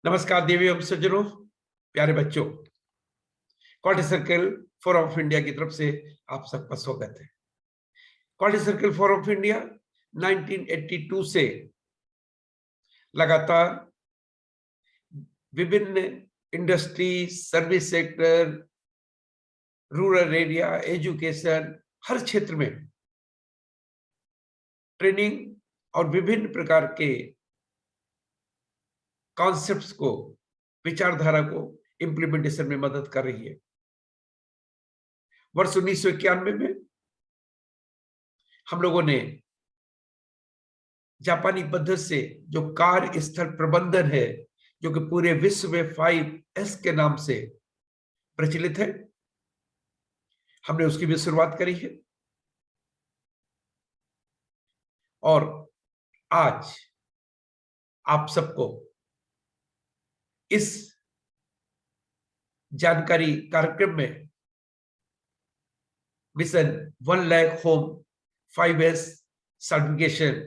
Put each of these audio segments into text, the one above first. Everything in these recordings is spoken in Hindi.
नमस्कार देवी एवं सज्जनों, प्यारे बच्चों। Quality Circle Forum of India की तरफ से आप सबका स्वागत है। Quality Circle Forum of India 1982 से लगातार विभिन्न industry, service sector, rural area, education, हर क्षेत्र में ट्रेनिंग और विभिन्न प्रकार के कॉन्सेप्ट्स को, विचारधारा को इंप्लीमेंटेशन में मदद कर रही है। वर्ष 1991 में हम लोगों ने जापानी पद्धति से जो कार्य स्थल प्रबंधन है, जो कि पूरे विश्व में 5S के नाम से प्रचलित है, हमने उसकी भी शुरुआत करी है। और आज आप सबको इस जानकारी कार्यक्रम में mission 1 lakh home 5S certification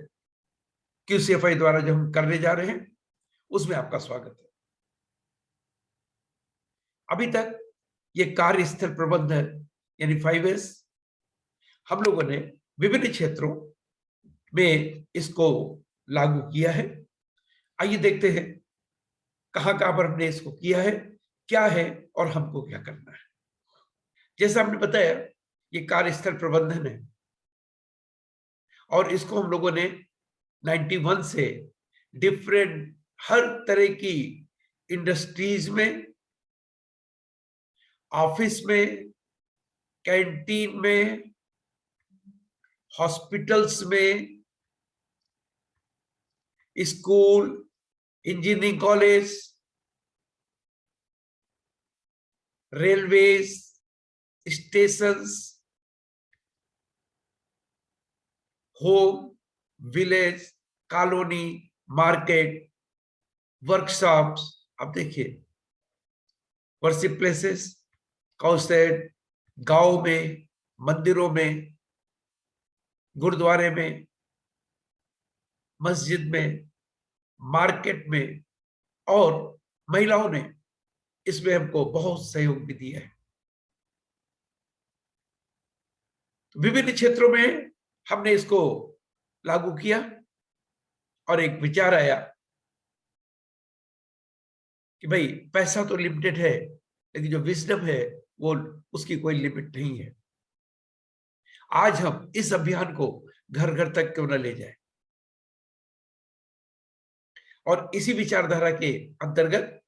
QCFI द्वारा जो हम करने जा रहे हैं, उसमें आपका स्वागत है। अभी तक ये कार्यस्थल प्रबंधन यानी 5S हम लोगों ने विभिन्न क्षेत्रों में इसको लागू किया है। आइए देखते हैं कहां कहां पर हमने इसको किया है, क्या है और हमको क्या करना है। जैसा हमने बताया, ये कार्यस्थल प्रबंधन है और इसको हम लोगों ने 91 से डिफरेंट हर तरह की इंडस्ट्रीज में, ऑफिस में, कैंटीन में, हॉस्पिटल्स में, school, engineering college, railways, stations, home, village, colony, market, workshops. अब देखिए, वर्शिप प्लेसेस, कॉन्सर्ट, गांव में, मंदिरों में, गुरुद्वारे में, मस्जिद में, मार्केट में, और महिलाओं ने इसमें हमको बहुत सहयोग भी दिया है। विभिन्न क्षेत्रों में हमने इसको लागू किया और एक विचार आया कि भाई पैसा तो लिमिटेड है, लेकिन जो विजडम है वो उसकी कोई लिमिट नहीं है। आज हम इस अभियान को घर घर तक क्यों न ले जाए, और इसी विचारधारा के अंतर्गत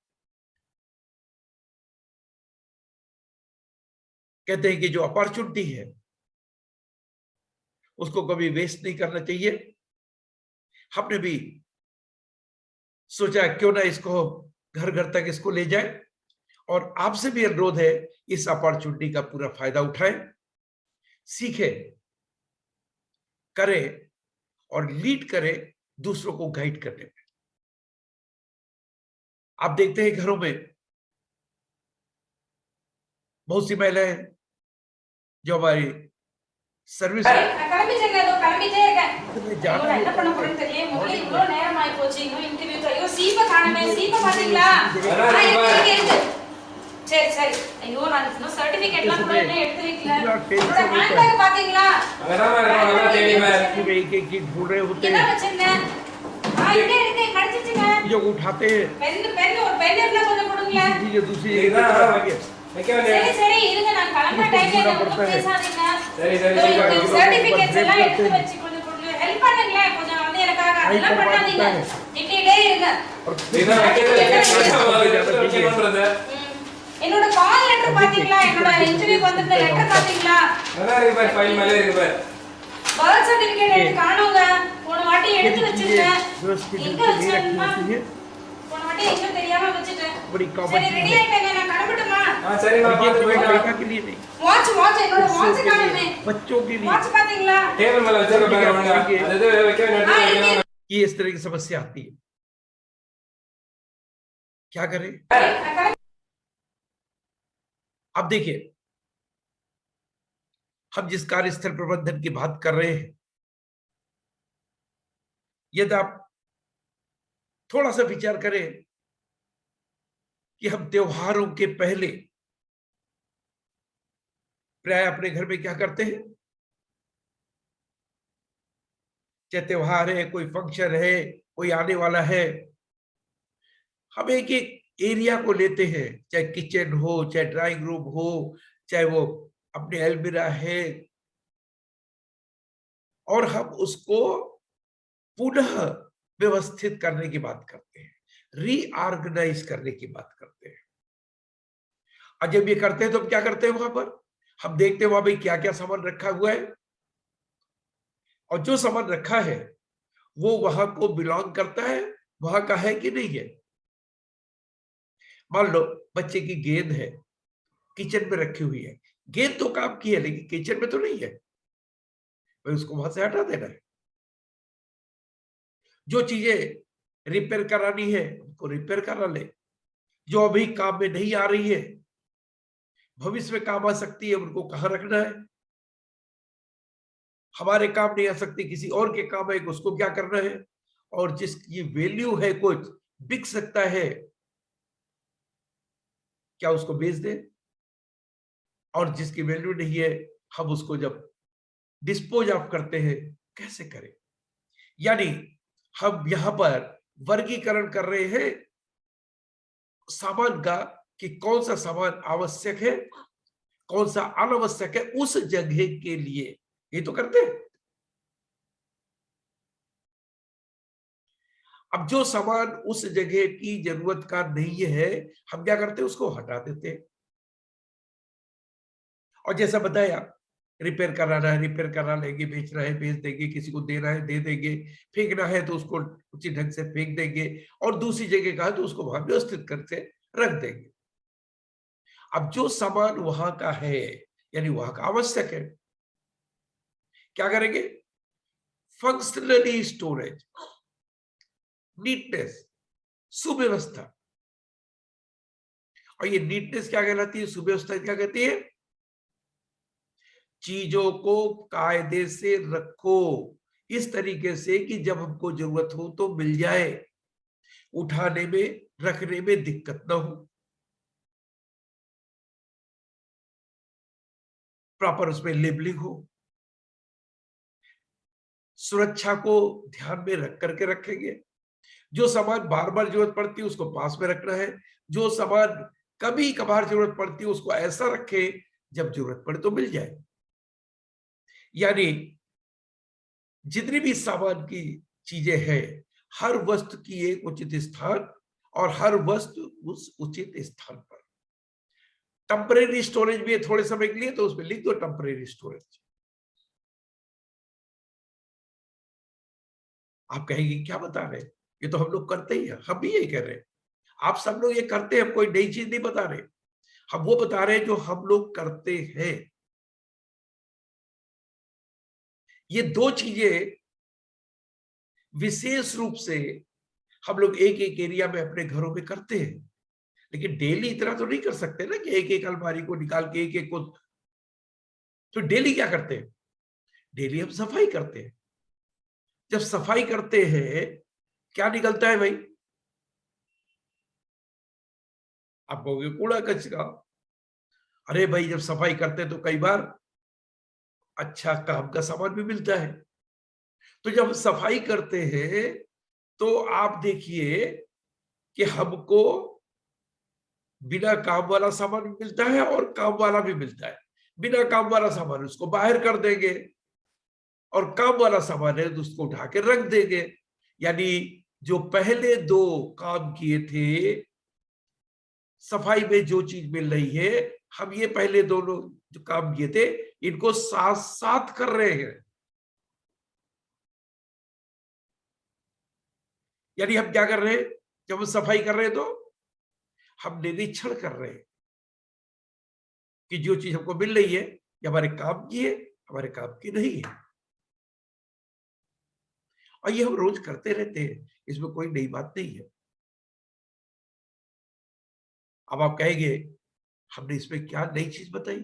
कहते हैं कि जो अपॉर्चुनिटी है उसको कभी वेस्ट नहीं करना चाहिए। हमने भी सोचा क्यों ना इसको घर घर तक इसको ले जाए, और आपसे भी अनुरोध है इस अपॉर्चुनिटी का पूरा फायदा उठाएं, सीखे, करे और लीड करे दूसरों को गाइड करने में। आप देखते हैं घरों में बहुत सी महिलाएं जो हमारी सर्विस சரி சரி ஐயோ நான் இன்னும் சர்டிபிகேட்லாம் கூட இன்னும் எடுத்து வைக்கல ஹேண்ட்பேக் பாத்தீங்களா அங்கதான் தேடிமா एक एक चीज ढूंढ रहे होते हैं வச்சிருந்தேன் இங்கே இருக்கு கடிச்சிட்டுங்க जो उठाते हैं पेन और पेन अपना கொஞ்சம் கொடுங்க ये दूसरी சரி சரி இருங்க நான் கிளம்ப டைம்ல என்ன பேசாதீங்க சரி சரி சர்டிபிகேட்ஸ் எல்லாம் எடுத்து வச்சு கொஞ்சம் ஹெல்ப் பண்ணுங்க கொஞ்சம் வந்து எனக்காக அதெல்லாம் பண்ணாதீங்க நிக்கிட்டே இருங்க இத வைக்கிறேன் என்னோட கால் லெட்டர் பாத்தீங்களா, என்னோட இன்டர்வியூக்கு வந்திருந்த லெட்டர் பாத்தீங்களா, நல்லா இருக்கு பாரு, ஃபைல் மேலே இருக்கு பாரு. பர்த் சர்டிபிகேட் எடுத்து காணோங்க, போன வாட்டி எடுத்து வச்சிருந்தேன், எங்க வச்சிருந்தேன், போன வாட்டி எங்க தெரியாம வச்சிட்டேன். சரி ரெடி ஆயிட்டேங்க, நான் கிளம்பட்டுமா? சரிமா, பாத்து போயிட்டு बेटा के लिए नहीं, வாட்ச் என்னோட வாட்ச் காணோமே, बच्चों के लिए வாட்ச் பாத்தீங்களா, டேபிள் மேல வச்சிருக்க பாருங்க, அது வைக்க வேண்டியது। ये इस तरह की समस्या आती है, क्या करें? अब देखिए, हम जिस कार्यस्थल प्रबंधन की बात कर रहे हैं, यदि आप थोड़ा सा विचार करें कि हम त्योहारों के पहले प्राय अपने घर में क्या करते हैं, चाहे त्योहार है, कोई फंक्शन है, कोई आने वाला है, हम एक एक एरिया को लेते हैं, चाहे किचन हो, चाहे ड्राइंग रूम हो, चाहे वो अपने अलमीरा है, और हम उसको पुनः व्यवस्थित करने की बात करते हैं, रीऑर्गेनाइज करने की बात करते हैं। और जब ये करते हैं तो हम क्या करते हैं, वहां पर हम देखते हैं वहां भाई क्या क्या सामान रखा हुआ है, और जो सामान रखा है वो वहां को बिलोंग करता है, वहां का है कि नहीं है। मान लो बच्चे की गेंद है, किचन में रखी हुई है, गेंद तो काम की है लेकिन किचन में तो नहीं है, भाई उसको वहां से हटा देना है। जो चीजें रिपेयर करानी है उनको रिपेयर करा ले, जो अभी काम में नहीं आ रही है, भविष्य में काम आ सकती है, उनको कहां रखना है। हमारे काम नहीं आ सकती, किसी और के काम है, उसको क्या करना है। और जिसकी वैल्यू है, कुछ बिक सकता है, क्या उसको बेच दे। और जिसकी वैल्यू नहीं है, हम उसको जब डिस्पोज ऑफ करते हैं, कैसे करें। यानी हम यहां पर वर्गीकरण कर रहे हैं सामान का, कि कौन सा सामान आवश्यक है, कौन सा अनावश्यक है उस जगह के लिए। ये तो करते हैं। अब जो सामान उस जगह की जरूरत का नहीं है, हम क्या करते हैं, उसको हटा देते हैं। और जैसा बताया, रिपेयर कराना है रिपेयर करा लेंगे, बेचना है बेच देंगे, किसी को देना है दे देंगे, फेंकना है तो उसको उचित ढंग से फेंक देंगे, और दूसरी जगह का है तो उसको वहां व्यवस्थित करके रख देंगे। अब जो सामान वहां का है, यानी वहां का आवश्यक है, क्या करेंगे, फंक्शनली स्टोरेज, नीटनेस, सुव्यवस्था। और ये नीटनेस क्या कहलाती है, सुव्यवस्था क्या कहती है, चीजों को कायदे से रखो, इस तरीके से कि जब हमको जरूरत हो तो मिल जाए, उठाने में रखने में दिक्कत ना हो, प्रॉपर उसमें लेबलिंग हो, सुरक्षा को ध्यान में रख करके रखेंगे। जो सामान बार बार जरूरत पड़ती है उसको पास में रखना है, जो सामान कभी कभार जरूरत पड़ती है उसको ऐसा रखे जब जरूरत पड़े तो मिल जाए। यानी जितनी भी सामान की चीजें हैं, हर वस्तु की एक उचित स्थान, और हर वस्तु उस उचित स्थान पर। टेम्परेरी स्टोरेज भी है थोड़े समय के लिए, तो उसमें लिख दो टेम्परेरी स्टोरेज। आप कहेंगे क्या बता रहे, ये तो हम लोग करते ही हैं, हम भी यही कर रहे हैं, आप सब लोग ये करते हैं, हम कोई नई चीज नहीं बता रहे, हम वो बता रहे हैं जो हम लोग करते हैं। ये दो चीजें विशेष रूप से हम लोग एक एक एरिया में अपने घरों में करते हैं, लेकिन डेली इतना तो नहीं कर सकते ना कि एक एक अलमारी को निकाल के एक एक को। तो डेली क्या करते हैं, डेली हम सफाई करते हैं। जब सफाई करते हैं, क्या निकलता है भाई, आप कहोगे कूड़ा कचरा। अरे भाई जब सफाई करते हैं तो कई बार अच्छा काम का सामान भी मिलता है। तो जब सफाई करते हैं तो आप देखिए कि हमको बिना काम वाला सामान भी मिलता है और काम वाला भी मिलता है। बिना काम वाला सामान उसको बाहर कर देंगे, और काम वाला सामान है तो उसको उठा के रख देंगे। यानी जो पहले दो काम किए थे, सफाई में जो चीज मिल रही है, हम ये पहले दोनों जो काम किए थे इनको साथ साथ कर रहे हैं। यानी हम क्या कर रहे हैं, जब हम सफाई कर रहे हैं तो हम निरीक्षण कर रहे हैं कि जो चीज हमको मिल रही है ये हमारे काम की है, हमारे काम की नहीं है। और ये हम रोज करते रहते हैं, इसमें कोई नई बात नहीं है। अब आप कहेंगे हमने इसमें क्या नई चीज बताई,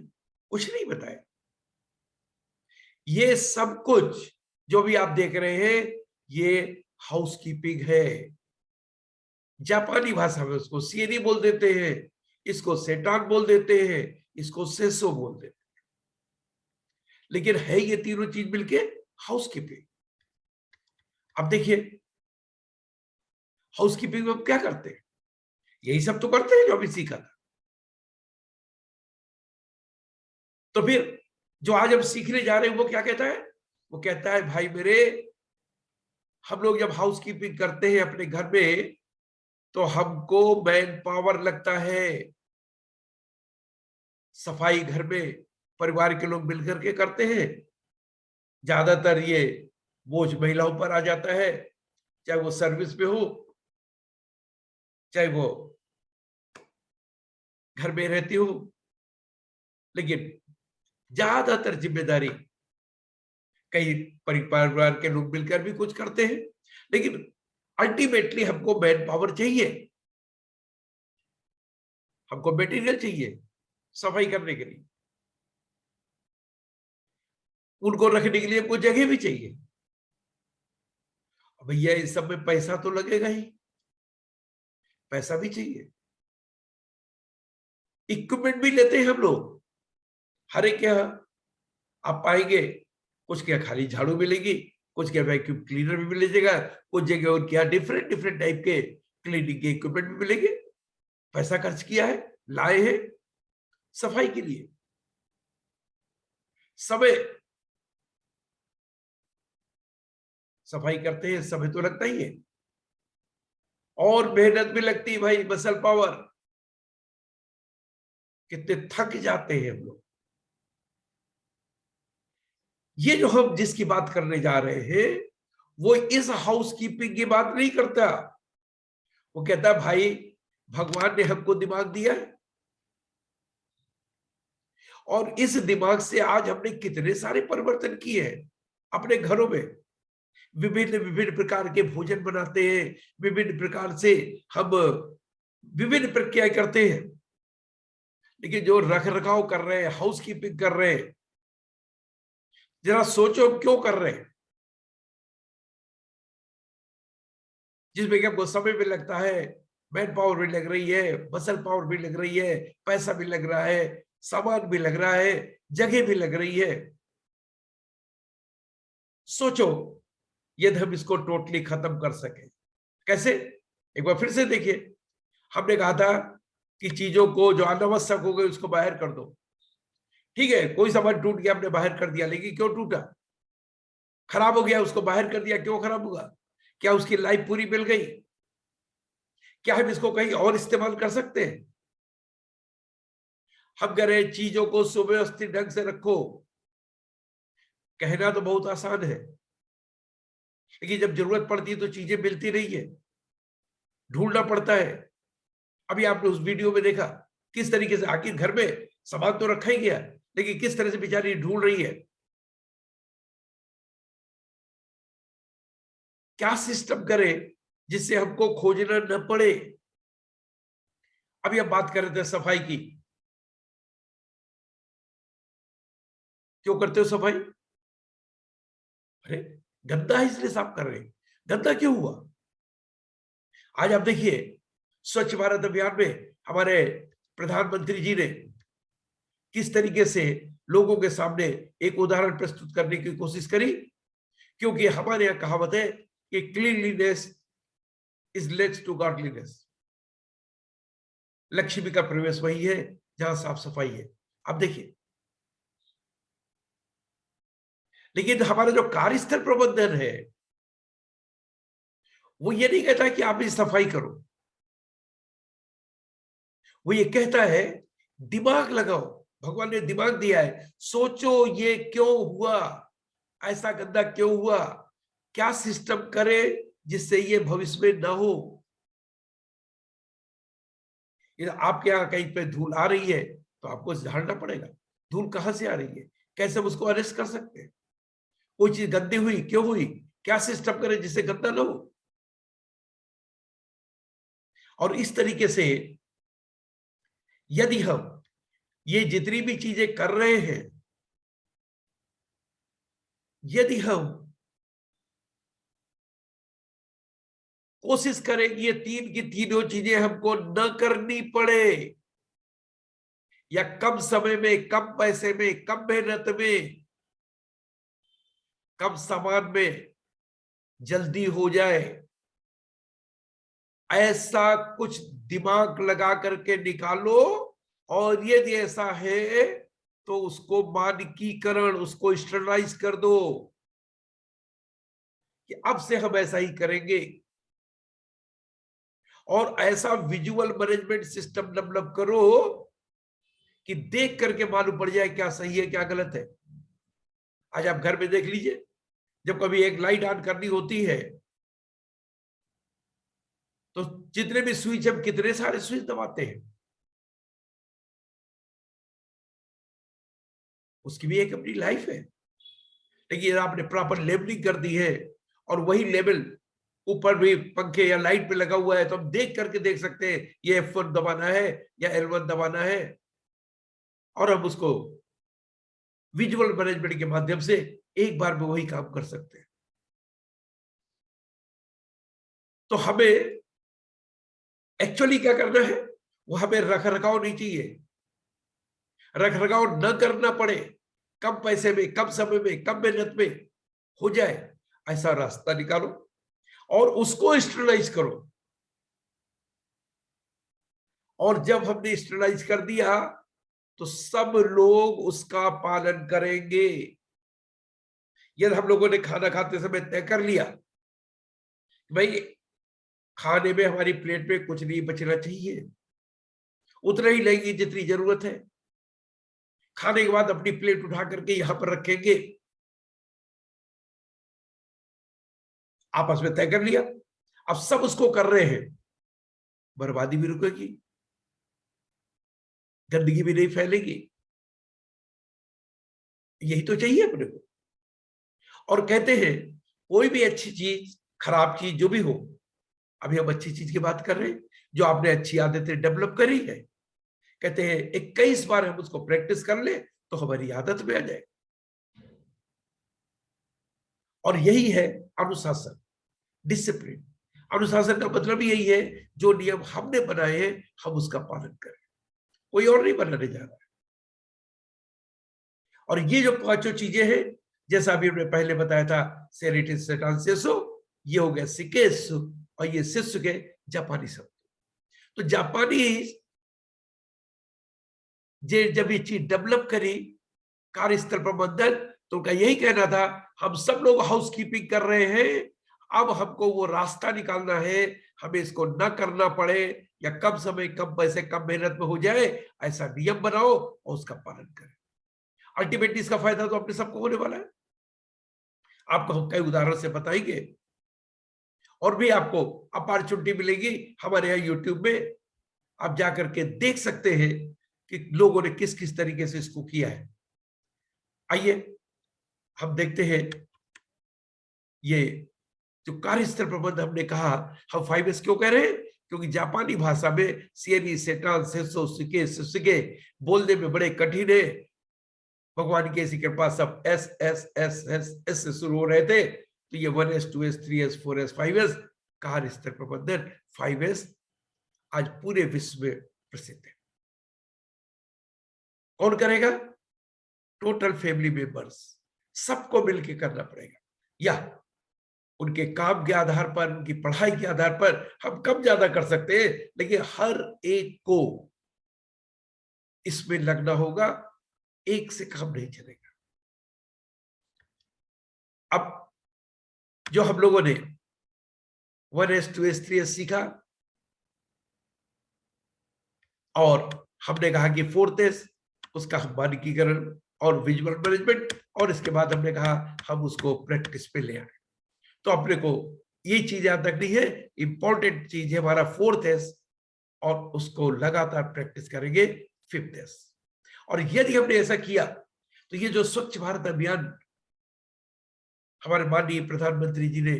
कुछ नहीं बताया। ये सब कुछ जो भी आप देख रहे हैं ये हाउसकीपिंग है, जापानी भाषा में उसको सीएनी बोल देते हैं, इसको सेटान बोल देते हैं, इसको सेसो बोल देते हैं, लेकिन है ये तीनों चीज मिलके हाउसकीपिंग। अब देखिए हाउसकीपिंग में क्या करते हैं, यही सब तो करते हैं जो अभी सीखा था। तो फिर जो आज हम सीखने जा रहे हैं वो क्या कहता है, वो कहता है भाई मेरे, हम लोग जब हाउसकीपिंग करते हैं अपने घर में तो हमको मैन पावर लगता है। सफाई घर में परिवार के लोग मिलकर के करते हैं, ज्यादातर ये बोझ महिलाओं पर आ जाता है, चाहे वो सर्विस पे हो, चाहे वो घर में रहती हो, लेकिन ज्यादातर जिम्मेदारी कई परिवार के लोग मिलकर भी कुछ करते हैं, लेकिन अल्टीमेटली हमको मैन पावर चाहिए, हमको मटेरियल चाहिए सफाई करने के लिए, उनको रखने के लिए हमको जगह भी चाहिए। भैया इस सब में पैसा तो लगेगा ही, पैसा भी चाहिए, इक्विपमेंट भी लेते हैं हम लोग हर एक। क्या आप पाएंगे कुछ क्या खाली झाड़ू मिलेगी, कुछ क्या वैक्यूम क्लीनर भी मिलेगा, कुछ जगह और क्या डिफरेंट डिफरेंट टाइप के क्लीनिंग के इक्विपमेंट भी मिलेंगे। पैसा खर्च किया है, लाए हैं सफाई के लिए, समय सफाई करते हैं, समय तो लगता ही है, और मेहनत भी लगती है भाई, मसल पावर, कितने थक जाते हैं हम लोग। ये जो हम जिसकी बात करने जा रहे हैं वो इस हाउसकीपिंग की बात नहीं करता, वो कहता भाई भगवान ने हमको दिमाग दिया है, और इस दिमाग से आज हमने कितने सारे परिवर्तन किए हैं अपने घरों में। विभिन्न विभिन्न प्रकार के भोजन बनाते हैं, विभिन्न प्रकार से हम विभिन्न प्रक्रिया करते हैं, लेकिन जो रख रखाव कर रहे हैं, हाउसकीपिंग कर रहे हैं, जरा सोचो क्यों कर रहे हैं, जिसमें कि हमको समय भी लगता है, मैन पावर भी लग रही है, मसल पावर भी लग रही है, पैसा भी लग रहा है, सामान भी लग रहा है, जगह भी लग रही है। सोचो यदि हम इसको टोटली खत्म कर सके, कैसे? एक बार फिर से देखिए, हमने कहा था कि चीजों को जो अनावश्यक हो गए उसको बाहर कर दो। ठीक है, कोई सामान टूट गया, हमने बाहर कर दिया, लेकिन क्यों टूटा? खराब हो गया, उसको बाहर कर दिया, क्यों खराब हुआ? क्या उसकी लाइफ पूरी मिल गई? क्या हम इसको कहीं और इस्तेमाल कर सकते हैं? हम कह रहे चीजों को सुव्यवस्थित ढंग से रखो, कहना तो बहुत आसान है, लेकिन जब जरूरत पड़ती है तो चीजें मिलती नहीं है, ढूंढना पड़ता है। अभी आपने उस वीडियो में देखा किस तरीके से, आखिर घर में सामान तो रखा ही गया, लेकिन किस तरह से बेचारी ढूंढ रही है। क्या सिस्टम करे जिससे हमको खोजना न पड़े। अभी हम बात कर रहे थे सफाई की, क्यों करते हो सफाई? अरे गंदा है इसलिए साफ कर रहे हैं। गंदा क्यों हुआ? आज आप देखिए स्वच्छ भारत अभियान में हमारे प्रधानमंत्री जी ने किस तरीके से लोगों के सामने एक उदाहरण प्रस्तुत करने की कोशिश करी, क्योंकि हमारे यहाँ कहावत है कि cleanliness is next to godliness. Lakshmi का प्रवेश वही है जहां साफ सफाई है। अब देखिए, लेकिन हमारा जो कार्यस्थल प्रबंधन है वो ये नहीं कहता कि आप भी सफाई करो, वो ये कहता है दिमाग लगाओ, भगवान ने दिमाग दिया है, सोचो ये क्यों हुआ, ऐसा गंदा क्यों हुआ, क्या सिस्टम करे जिससे ये भविष्य में ना हो। आपके यहाँ कहीं पे धूल आ रही है तो आपको झाड़ना पड़ेगा, धूल कहां से आ रही है, कैसे हम उसको अरेस्ट कर सकते हैं, कोई चीज गंदी हुई क्यों हुई, क्या सिस्टम करे जिससे गंदा ना हो। और इस तरीके से यदि हम ये जितनी भी चीजें कर रहे हैं, यदि हम कोशिश करें कि ये तीन की तीनों चीजें हमको न करनी पड़े, या कम समय में, कम पैसे में, कम मेहनत में, कम सामान में जल्दी हो जाए, ऐसा कुछ दिमाग लगा करके निकालो। और यदि ऐसा है तो उसको मानकीकरण, उसको स्टैंडर्डाइज कर दो कि अब से हम ऐसा ही करेंगे। और ऐसा विजुअल मैनेजमेंट सिस्टम डेवलप करो कि देख करके मालूम पड़ जाए क्या सही है क्या गलत है। आज आप घर में देख लीजिए, जब कभी एक लाइट ऑन करनी होती है तो जितने भी स्विच, हम कितने सारे स्विच दबाते हैं, उसकी भी एक अपनी लाइफ है। लेकिन आपने प्रॉपर लेबलिंग कर दी है और वही लेबल ऊपर भी पंखे या लाइट पे लगा हुआ है, तो हम देख करके देख सकते हैं ये F1 दबाना है या L1 दबाना है, और हम उसको विजुअल मैनेजमेंट के माध्यम से एक बार में वही काम कर सकते हैं। तो हमें एक्चुअली क्या करना है, वो हमें रख रखाव नहीं चाहिए, रख रखाव न करना पड़े, कम पैसे में, कम समय में, कम मेहनत में हो जाए, ऐसा रास्ता निकालो और उसको स्टैंडर्डाइज करो। और जब हमने स्टैंडर्डाइज कर दिया तो सब लोग उसका पालन करेंगे। यदि हम लोगों ने खाना खाते समय तय कर लिया भाई खाने में हमारी प्लेट में कुछ नहीं बचना चाहिए, उतना ही लेंगे जितनी जरूरत है, खाने के बाद अपनी प्लेट उठा करके यहां पर रखेंगे, आपस में तय कर लिया, अब सब उसको कर रहे हैं, बर्बादी भी रुकेगी, गंदगी भी नहीं फैलेगी। यही तो चाहिए अपने को। और कहते हैं कोई भी अच्छी चीज, खराब चीज जो भी हो, अभी हम अच्छी चीज की बात कर रहे हैं, जो आपने अच्छी आदतें डेवलप करी है, कहते हैं 21 बार हम उसको प्रैक्टिस कर ले तो हमारी आदत में आ जाए। और यही है अनुशासन, डिसिप्लिन। अनुशासन का मतलब यही है जो नियम हमने बनाए हैं हम उसका पालन करें, कोई और नहीं बनाने जा रहा है। और ये जो पांचों चीजें हैं, जैसा अभी हमने पहले बताया था, सेरिटिस सेटांसेसो, ये हो गया सिकेसु, और ये शिशु के जापानी शब्द। तो जापानी जब ये चीज डेवलप करी कार्यस्थल प्रबंधन, तो उनका यही कहना था हम सब लोग हाउसकीपिंग कर रहे हैं, अब हमको वो रास्ता निकालना है, हमें इसको न करना पड़े, या कम समय, कम पैसे, कम मेहनत में हो जाए, ऐसा नियम बनाओ और उसका पालन करें। अल्टीमेटली इसका फायदा तो अपने सबको होने वाला है। आपको हम कई उदाहरण से बताएंगे और भी आपको अपॉर्चुनिटी मिलेगी हमारे यहाँ यूट्यूब में, आप जाकर के देख सकते हैं कि लोगों ने किस किस तरीके से इसको किया है। आइए हम देखते हैं, ये जो कार्यस्थल प्रबंध हमने कहा, हम 5S क्यों कह रहे हैं, क्योंकि जापानी भाषा में सिएनी, सेटान, सेसो, सिके, सुसिगे बोलने में बड़े कठिन है। भगवान की ऐसी कृपा, सब S S S S S से शुरू हो रहे थे, तो ये 1S 2S 3S 4S 5S कार्यस्थल प्रबंधन 5S आज पूरे विश्व में प्रसिद्ध है। कौन करेगा? टोटल फैमिली मेंबर्स, सबको मिलकर करना पड़ेगा, या उनके काम के आधार पर, उनकी पढ़ाई के आधार पर हम कम ज्यादा कर सकते हैं, लेकिन हर एक को इसमें लगना होगा, एक से काम नहीं चलेगा। अब जो हम लोगों ने 1S 2S 3S सीखा, और हमने कहा कि 4S उसका हम मानकीकरण और विजुअल मैनेजमेंट, और इसके बाद हमने कहा हम उसको प्रैक्टिस पे ले आए। तो अपने को ये चीज याद रखनी है, इंपॉर्टेंट चीज है हमारा 4S, और उसको लगातार प्रैक्टिस करेंगे 5S। और यदि हमने ऐसा किया तो ये जो स्वच्छ भारत अभियान हमारे माननीय प्रधानमंत्री जी ने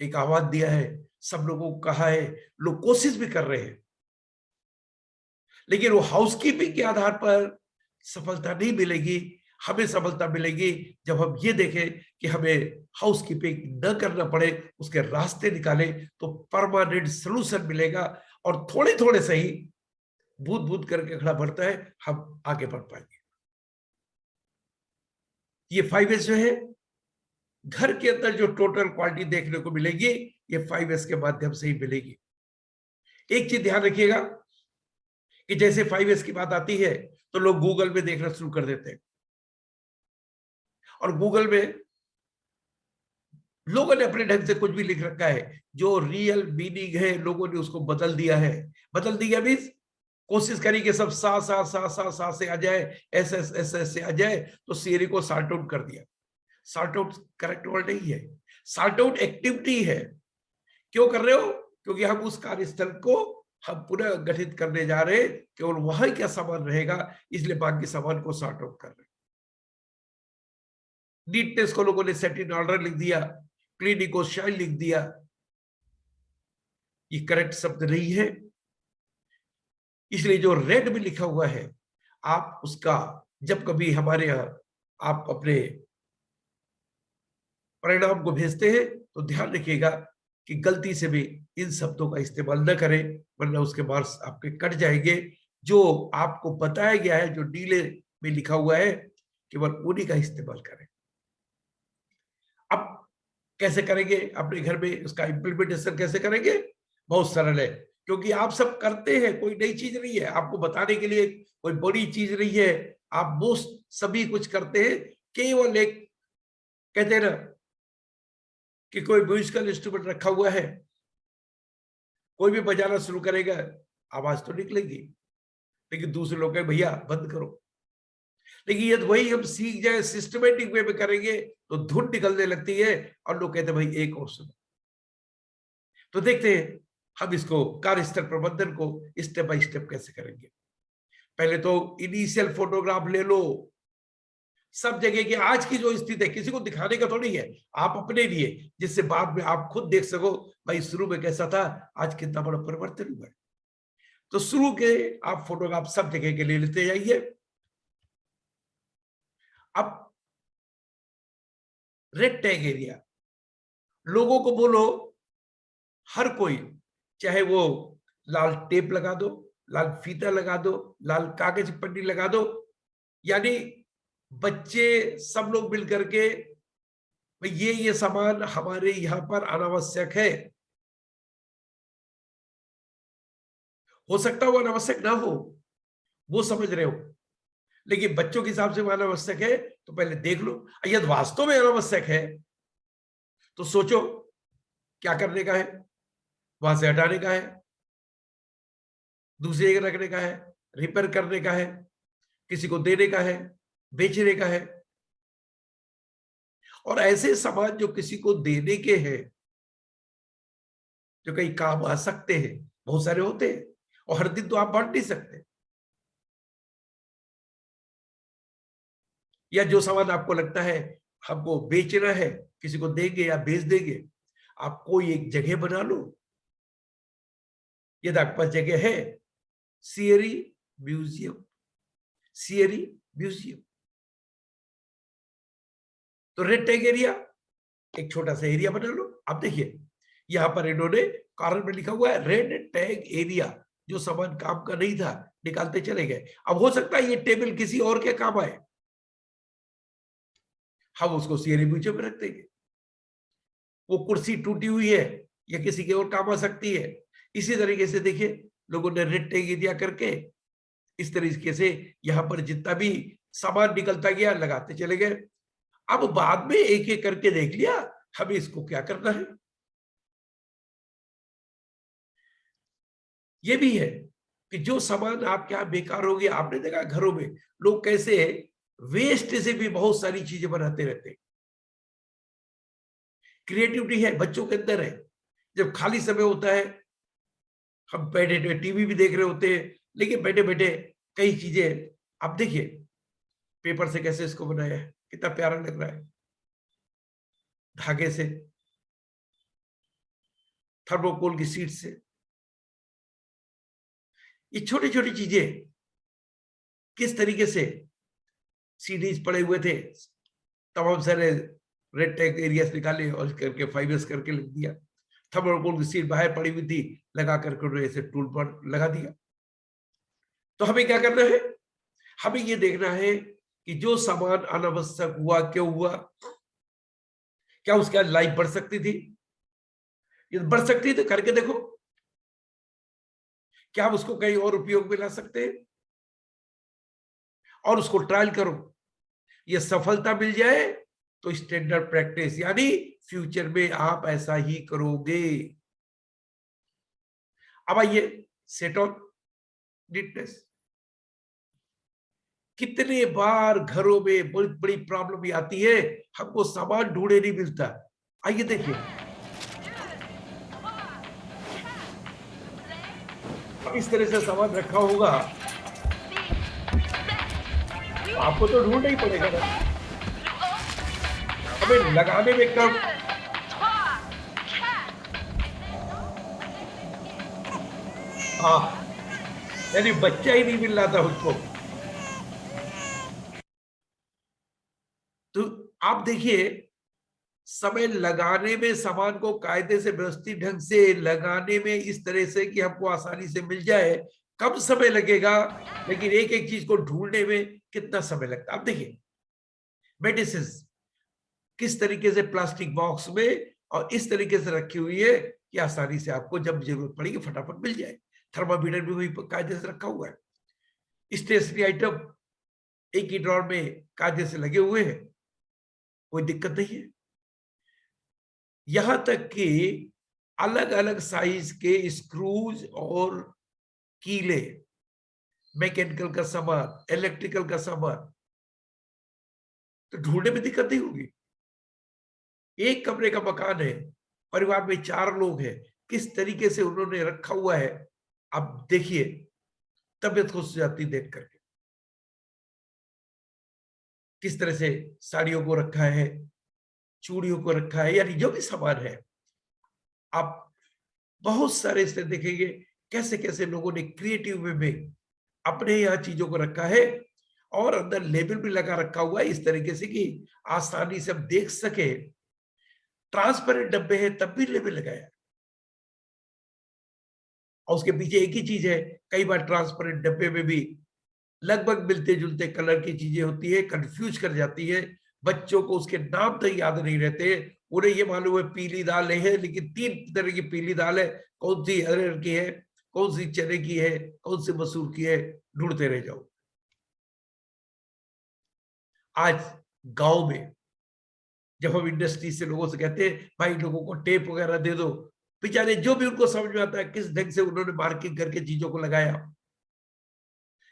एक आह्वान दिया है, सब लोगों को कहा है, लोग कोशिश भी कर रहे हैं, लेकिन वो हाउसकीपिंग के आधार पर सफलता नहीं मिलेगी हमें सफलता मिलेगी जब हम ये देखें कि हमें हाउस कीपिंग न करना पड़े, उसके रास्ते निकालें, तो परमानेंट सोल्यूशन मिलेगा। और थोड़े थोड़े सही, बूंद बूंद करके खड़ा बढ़ता है, हम आगे बढ़ पाएंगे। ये 5S जो है, घर के अंदर जो टोटल क्वालिटी देखने को मिलेगी, ये 5S के माध्यम से ही मिलेगी। एक चीज ध्यान रखिएगा कि जैसे 5S की बात आती है तो लोग गूगल में देखना शुरू कर देते हैं, और गूगल में लोगों ने अपने ढंग से कुछ भी लिख रखा है, जो रियल मीनिंग है लोगों ने उसको बदल दिया है। बदल दिया मीन्स कोशिश करी कि सब सा सा सा सा सा से आ जाए, एस एस एस एस से आ जाए, तो सीरी को सॉर्ट आउट कर दिया। सॉर्ट आउट करेक्ट वर्ड नहीं है, सॉर्ट आउट एक्टिविटी है। क्यों कर रहे हो? क्योंकि हम उस कार्यस्थल को हम पुनः गठित करने जा रहे हैं, केवल वहां क्या सामान रहेगा, इसलिए बाकी सामान को सॉर्ट आउट कर रहे हैं। नीटनेस को लोगों ने सेट इन ऑर्डर लिख दिया, क्लीनिंग को शाइन लिख दिया। ये करेक्ट शब्द नहीं है। इसलिए जो रेड में लिखा हुआ है, आप उसका जब कभी हमारे यहां आप अपने परिणाम को भेजते हैं तो ध्यान रखिएगा कि गलती से भी इन शब्दों का इस्तेमाल न करें, वरना उसके मार्क्स आपके कट जाएंगे। जो आपको बताया गया है, जो नीले में लिखा हुआ है, केवल उन्हीं का इस्तेमाल करें। अब कैसे करेंगे अपने घर में, उसका इंप्लीमेंटेशन कैसे करेंगे? बहुत सरल है, क्योंकि आप सब करते हैं, कोई नई चीज नहीं है, आपको बताने के लिए कोई बड़ी चीज नहीं है। आप मोस्ट सभी कुछ करते हैं, केवल एक कहते हैं ना कि कोई म्यूजिकल इंस्ट्रूमेंट रखा हुआ है, कोई भी बजाना शुरू करेगा, आवाज तो निकलेगी, लेकिन दूसरे लोग कहें भैया बंद करो। लेकिन यदि वही हम सीख जाए, सिस्टमेटिक वे में करेंगे, तो धुन निकलने लगती है और लोग कहते हैं भाई एक और सुनो। तो देखते हैं हम इसको कार्यस्थल प्रबंधन को स्टेप बाय स्टेप कैसे करेंगे। पहले तो इनिशियल फोटोग्राफ ले लो, सब जगह की आज की जो स्थिति है, किसी को दिखाने का तो नहीं है, आप अपने लिए, जिससे बाद में आप खुद देख सको भाई शुरू में कैसा था, आज कितना बड़ा परिवर्तन हुआ है। तो शुरू के आप फोटोग्राफ सब जगह के लिए लेते जाइए। अब रेड टैग एरिया, लोगों को बोलो, हर कोई, चाहे वो लाल टेप लगा दो, लाल फीता लगा दो, लाल कागज पन्नी लगा दो, यानी बच्चे सब लोग मिल करके ये सामान हमारे यहां पर अनावश्यक है। हो सकता है वो अनावश्यक ना हो, वो समझ रहे हो, लेकिन बच्चों के हिसाब से वो अनावश्यक है, तो पहले देख लो। यदि वास्तव में अनावश्यक है तो सोचो क्या करने का है, वहां से हटाने का है, दूसरी जगह रखने का है, रिपेयर करने का है, किसी को देने का है, बेचने का है। और ऐसे सामान जो किसी को देने के हैं, जो कहीं काम आ सकते हैं, बहुत सारे होते हैं, और हर दिन तो आप बांट नहीं सकते। या जो सामान आपको लगता है हमको बेचना है, किसी को देंगे या बेच देंगे, आप कोई एक जगह बना लो। यदि आपके पास जगह है, सीएरी म्यूजियम, सीएरी म्यूजियम। तो रेड टैग एरिया, एक छोटा सा एरिया बना लो। अब देखिए यहां पर इन्होंने कारण में लिखा हुआ है रेड टैग एरिया, जो सामान काम का नहीं था निकालते चले गए। अब हो सकता है ये टेबल किसी और के काम आए, हम उसको सीएरी म्यूजियम में रख देंगे। वो कुर्सी टूटी हुई है, या किसी के और काम आ सकती है। इसी तरीके से देखिए लोगों ने रेड टैग एरिया करके इस तरीके से यहां पर जितना भी सामान निकलता गया लगाते चले गए। अब बाद में एक एक करके देख लिया हमें इसको क्या करना है। ये भी है कि जो सामान आपके यहां बेकार हो गया, आपने देखा घरों में लोग कैसे वेस्ट से भी बहुत सारी चीजें बनाते रहते हैं। क्रिएटिविटी है, बच्चों के अंदर है। जब खाली समय होता है, हम बैठे टीवी भी देख रहे होते हैं, लेकिन बैठे बैठे कई चीजें, आप देखिए पेपर से कैसे इसको बनाया है, कितना प्यारा लग रहा है, धागे से, थर्मोकोल की सीट से। ये छोटी छोटी चीजें किस तरीके से सीडीज पड़े हुए थे, तमाम सारे रेड टैग एरियाज निकाले और करके 5S करके लिख दिया। थर्मोकोल की सीट बाहर पड़ी हुई थी, लगा करके उन्होंने ऐसे टूल पर लगा दिया। तो हमें क्या करना है, हमें ये देखना है कि जो सामान अनावश्यक हुआ क्यों हुआ, क्या उसका लाइफ बढ़ सकती थी, ये बढ़ सकती तो करके देखो, क्या हम उसको कहीं और उपयोग में ला सकते हैं, और उसको ट्रायल करो। ये सफलता मिल जाए तो स्टैंडर्ड प्रैक्टिस, यानी फ्यूचर में आप ऐसा ही करोगे। अब आइए सेट ऑन नीटनेस। कितने बार घरों में बड़ी बड़ी प्रॉब्लम भी आती है, हमको सामान ढूंढे नहीं मिलता। आइए देखिए, अब इस तरह से सामान रखा होगा, आपको तो ढूंढना ही पड़ेगा ना, हमें लगाने में कम। हाँ, यानी बच्चा ही नहीं मिल रहा था उसको। तो आप देखिए, समय लगाने में, सामान को कायदे से व्यवस्थित ढंग से लगाने में, इस तरह से कि हमको आसानी से मिल जाए, कम समय लगेगा, लेकिन एक एक चीज को ढूंढने में कितना समय लगता है। आप देखिए, मेडिसिन किस तरीके से प्लास्टिक बॉक्स में और इस तरीके से रखी हुई है कि आसानी से आपको जब जरूरत पड़ेगी फटाफट मिल जाए। थर्मामीटर भी वही कायदे से रखा हुआ है। स्टेशनरी आइटम एक ही ड्रॉर में कायदे से लगे हुए हैं, कोई दिक्कत नहीं है। यहां तक कि अलग अलग साइज के स्क्रूज और कीले, मैकेनिकल का सामान, इलेक्ट्रिकल का सामान, तो ढूंढने में दिक्कत नहीं होगी। एक कमरे का मकान है, परिवार में 4 लोग हैं, किस तरीके से उन्होंने रखा हुआ है, अब देखिए, तबियत खुश हो जाती देख करके। किस तरह से साड़ियों को रखा है, चूड़ियों को रखा है, यानी जो भी सामान है, आप बहुत सारे इससे देखेंगे कैसे कैसे लोगों ने क्रिएटिव वे में अपने यहाँ चीजों को रखा है, और अंदर लेबल भी लगा रखा हुआ है इस तरीके से कि आसानी से हम देख सके। ट्रांसपेरेंट डब्बे हैं तब भी लेबल लगाया, और उसके पीछे एक ही चीज है। कई बार ट्रांसपेरेंट डब्बे में भी लगभग मिलते जुलते कलर की चीजें होती है, कंफ्यूज कर जाती है। बच्चों को उसके नाम तक याद नहीं रहते, उन्हें ये मालूम है पीली दाल है, लेकिन 3 तरह की पीली दाल है, कौन सी अरहर की है, कौन सी चने की है, कौन सी मसूर की है, ढूंढते रह जाओ। आज गांव में जब हम इंडस्ट्री से लोगों से कहते हैं भाई लोगों को टेप वगैरह दे दो, बेचारे जो भी उनको समझ में आता है किस ढंग से उन्होंने मार्किंग करके चीजों को लगाया,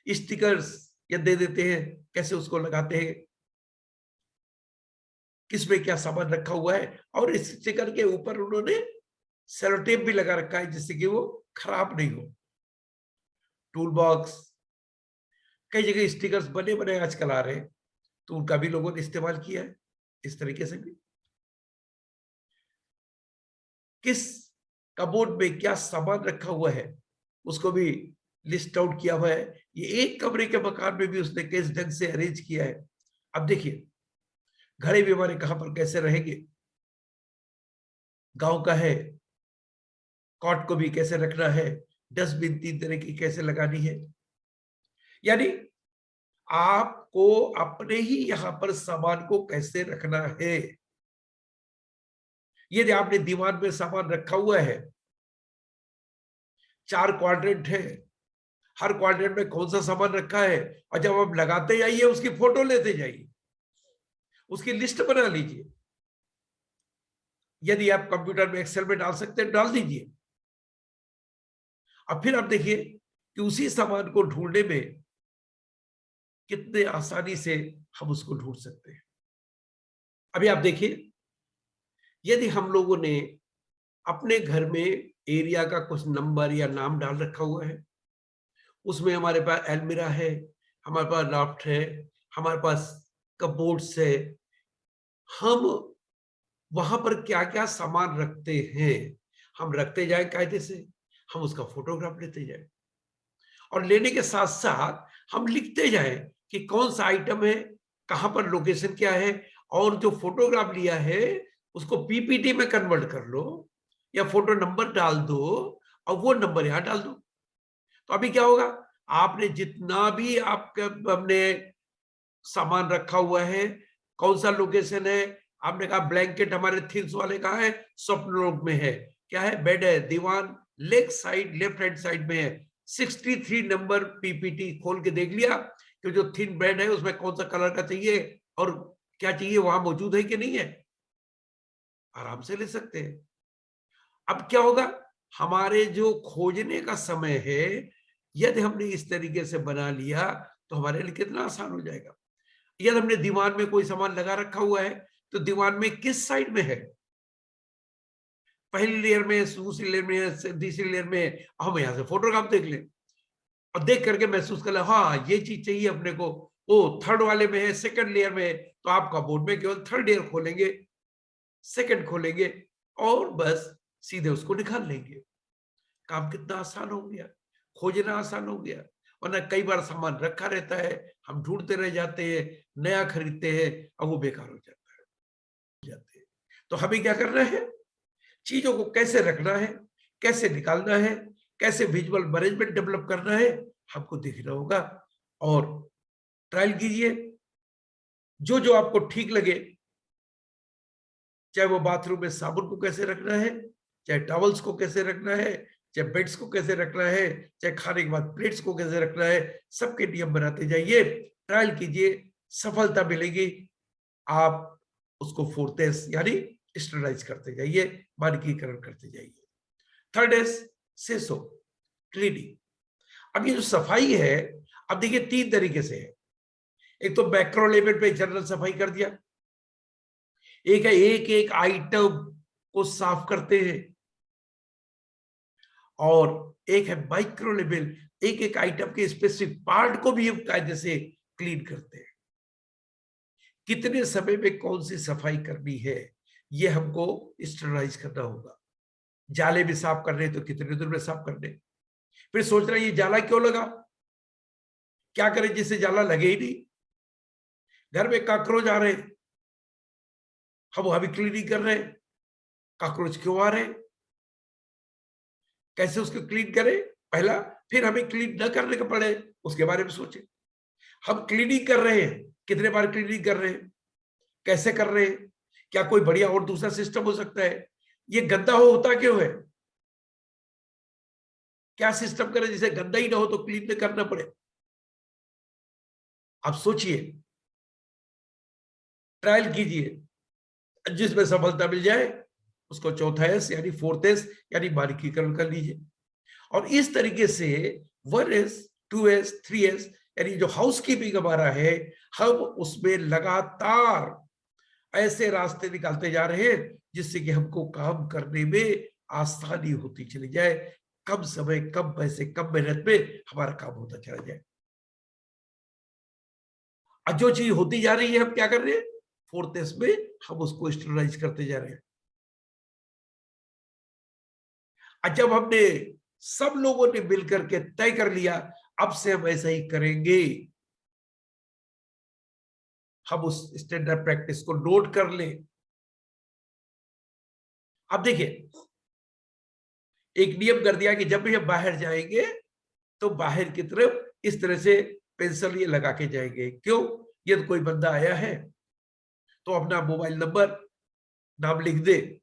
स्टिकर्स या दे देते हैं, कैसे उसको लगाते हैं, किसमें क्या सामान रखा हुआ है, और इस स्टिकर के ऊपर उन्होंने सेलो टेप भी लगा रखा है जिससे कि वो खराब नहीं हो। टूल बॉक्स, कई जगह स्टिकर्स बने बने आजकल आ रहे हैं, तो उनका भी लोगों ने इस्तेमाल किया है इस तरीके से भी। किस कबोर्ड में क्या सामान रखा हुआ है उसको भी लिस्ट आउट किया हुआ है। ये एक कमरे के मकान में भी उसने किस ढंग से अरेंज किया है। अब देखिए, घड़े भी हमारे कहां पर कैसे रहेंगे, गांव का है, कॉट को भी कैसे रखना है, डस्टबिन 3 तरह की कैसे लगानी है, यानी आपको अपने ही यहां पर सामान को कैसे रखना है। यदि आपने दीवार में सामान रखा हुआ है, 4 क्वाड्रेंट है, हर क्वाड्रेंट में कौन सा सामान रखा है, और जब आप लगाते जाइए उसकी फोटो लेते जाइए, उसकी लिस्ट बना लीजिए। यदि आप कंप्यूटर में एक्सेल में डाल सकते हैं डाल दीजिए। अब फिर आप देखिए कि उसी सामान को ढूंढने में कितने आसानी से हम उसको ढूंढ सकते हैं। अभी आप देखिए, यदि हम लोगों ने अपने घर में एरिया का कुछ नंबर या नाम डाल रखा हुआ है, उसमें हमारे पास अलमीरा है, हमारे पास लॉफ्ट है, हमारे पास कपबोर्ड्स है, हम वहां पर क्या क्या सामान रखते हैं, हम रखते जाए कायदे से, हम उसका फोटोग्राफ लेते जाए, और लेने के साथ साथ हम लिखते जाए कि कौन सा आइटम है, कहां पर लोकेशन क्या है, और जो फोटोग्राफ लिया है उसको पीपीटी में कन्वर्ट कर लो या फोटो नंबर डाल दो और वो नंबर यहां डाल दो। तो अभी क्या होगा, आपने जितना भी आपके हमने सामान रखा हुआ है, कौन सा लोकेशन है, आपने कहा ब्लैंकेट हमारे थिंग्स वाले कहाँ है, स्वप्न लोक में है, क्या है, बेड है, दीवान leg side left hand side में है। 63 नंबर पीपीटी खोल के देख लिया कि जो थिन बेड है उसमें कौन सा कलर का चाहिए और क्या चाहिए वहां मौजूद है कि नहीं है, आराम से ले सकते हैं। अब क्या होगा, हमारे जो खोजने का समय है यदि हमने इस तरीके से बना लिया तो हमारे लिए कितना आसान हो जाएगा। यदि हमने दीवान में कोई सामान लगा रखा हुआ है तो दीवान में किस साइड में है, पहली लेयर में, दूसरी लेयर में, तीसरी लेयर में, हम यहां से फोटोग्राफ देख लें और देख करके महसूस कर ले, हाँ ये चीज चाहिए अपने को, ओ थर्ड वाले में है, सेकंड लेयर में है, तो आपका बोर्ड में केवल थर्ड लेयर खोलेंगे, सेकंड खोलेंगे और बस सीधे उसको निकाल लेंगे। काम कितना आसान हो गया, खोजना आसान हो गया। वरना कई बार सामान रखा रहता है, हम ढूंढते रह जाते हैं, नया खरीदते हैं और वो बेकार हो जाते हैं। तो हमें क्या करना है, चीजों को कैसे रखना है, कैसे निकालना है, कैसे विजुअल मैनेजमेंट डेवलप करना है, हमको देखना होगा और ट्रायल कीजिए। जो जो आपको ठीक लगे, चाहे वो बाथरूम में साबुन को कैसे रखना है, चाहे टॉवल्स को कैसे रखना है, चाहे बेड्स को कैसे रखना है, चाहे खाने के बाद प्लेट्स को कैसे रखना है, सबके नियम बनाते जाइए, ट्रायल कीजिए, सफलता मिलेगी। आप उसको फोर्थ एस यानी स्टैंडर्डाइज करते जाइए, मानकीकरण करते जाइए। थर्ड एस सेसो, क्लीनिंग। अब ये जो सफाई है, अब देखिए 3 तरीके से है। एक तो मैक्रो लेवल पे जनरल सफाई कर दिया, एक है एक एक आइटम को साफ करते हैं, और एक है माइक्रो लेवल, एक एक आइटम के स्पेसिफिक पार्ट को भी हम कायदे से क्लीन करते हैं। कितने समय में कौन सी सफाई करनी है ये हमको स्टैंडर्डाइज करना होगा। जाले भी साफ कर रहे हैं तो कितने दिन में साफ करने, फिर सोच रहे हैं ये जाला क्यों लगा, क्या करें जिससे जाला लगे ही नहीं, घर में कॉकरोच आ रहे हैं, हम अभी क्लीनिंग कर रहे हैं, कॉकरोच क्यों आ रहे हैं, कैसे उसको क्लीन करें पहला, फिर हमें क्लीन न करने का पड़े उसके बारे में सोचें। हम क्लीनिंग कर रहे हैं, कितने बार क्लीनिंग कर रहे हैं, कैसे कर रहे हैं, क्या कोई बढ़िया और दूसरा सिस्टम हो सकता है, ये गंदा होता क्यों है, क्या सिस्टम करें जिसे गंदा ही ना हो तो क्लीन न करना पड़े। आप सोचिए, ट्रायल कीजिए, जिसमें सफलता मिल जाए उसको चौथा एस यानी फोर्थ एस यानी मानकीकरण कर लीजिए। और इस तरीके से 1S 2S 3S यानी जो हाउसकीपिंग हमारा है, हम उसमें लगातार ऐसे रास्ते निकालते जा रहे हैं जिससे कि हमको काम करने में आसानी होती चली जाए, कम समय कम पैसे कम मेहनत में हमारा काम होता चला जाए। और जो चीज होती जा रही है हम क्या कर रहे हैं, फोर्थ एस में हम उसको स्टैंडर्डाइज करते जा रहे हैं। जब हमने सब लोगों ने मिलकर के तय कर लिया अब से हम ऐसा ही करेंगे, हम उस स्टैंडर्ड प्रैक्टिस को नोट कर लें। अब देखिए, एक नियम कर दिया कि जब भी हम बाहर जाएंगे तो बाहर की तरफ इस तरह से पेंसिल ये लगा के जाएंगे। क्यों, यदि कोई बंदा आया है तो अपना मोबाइल नंबर नाम लिख दे,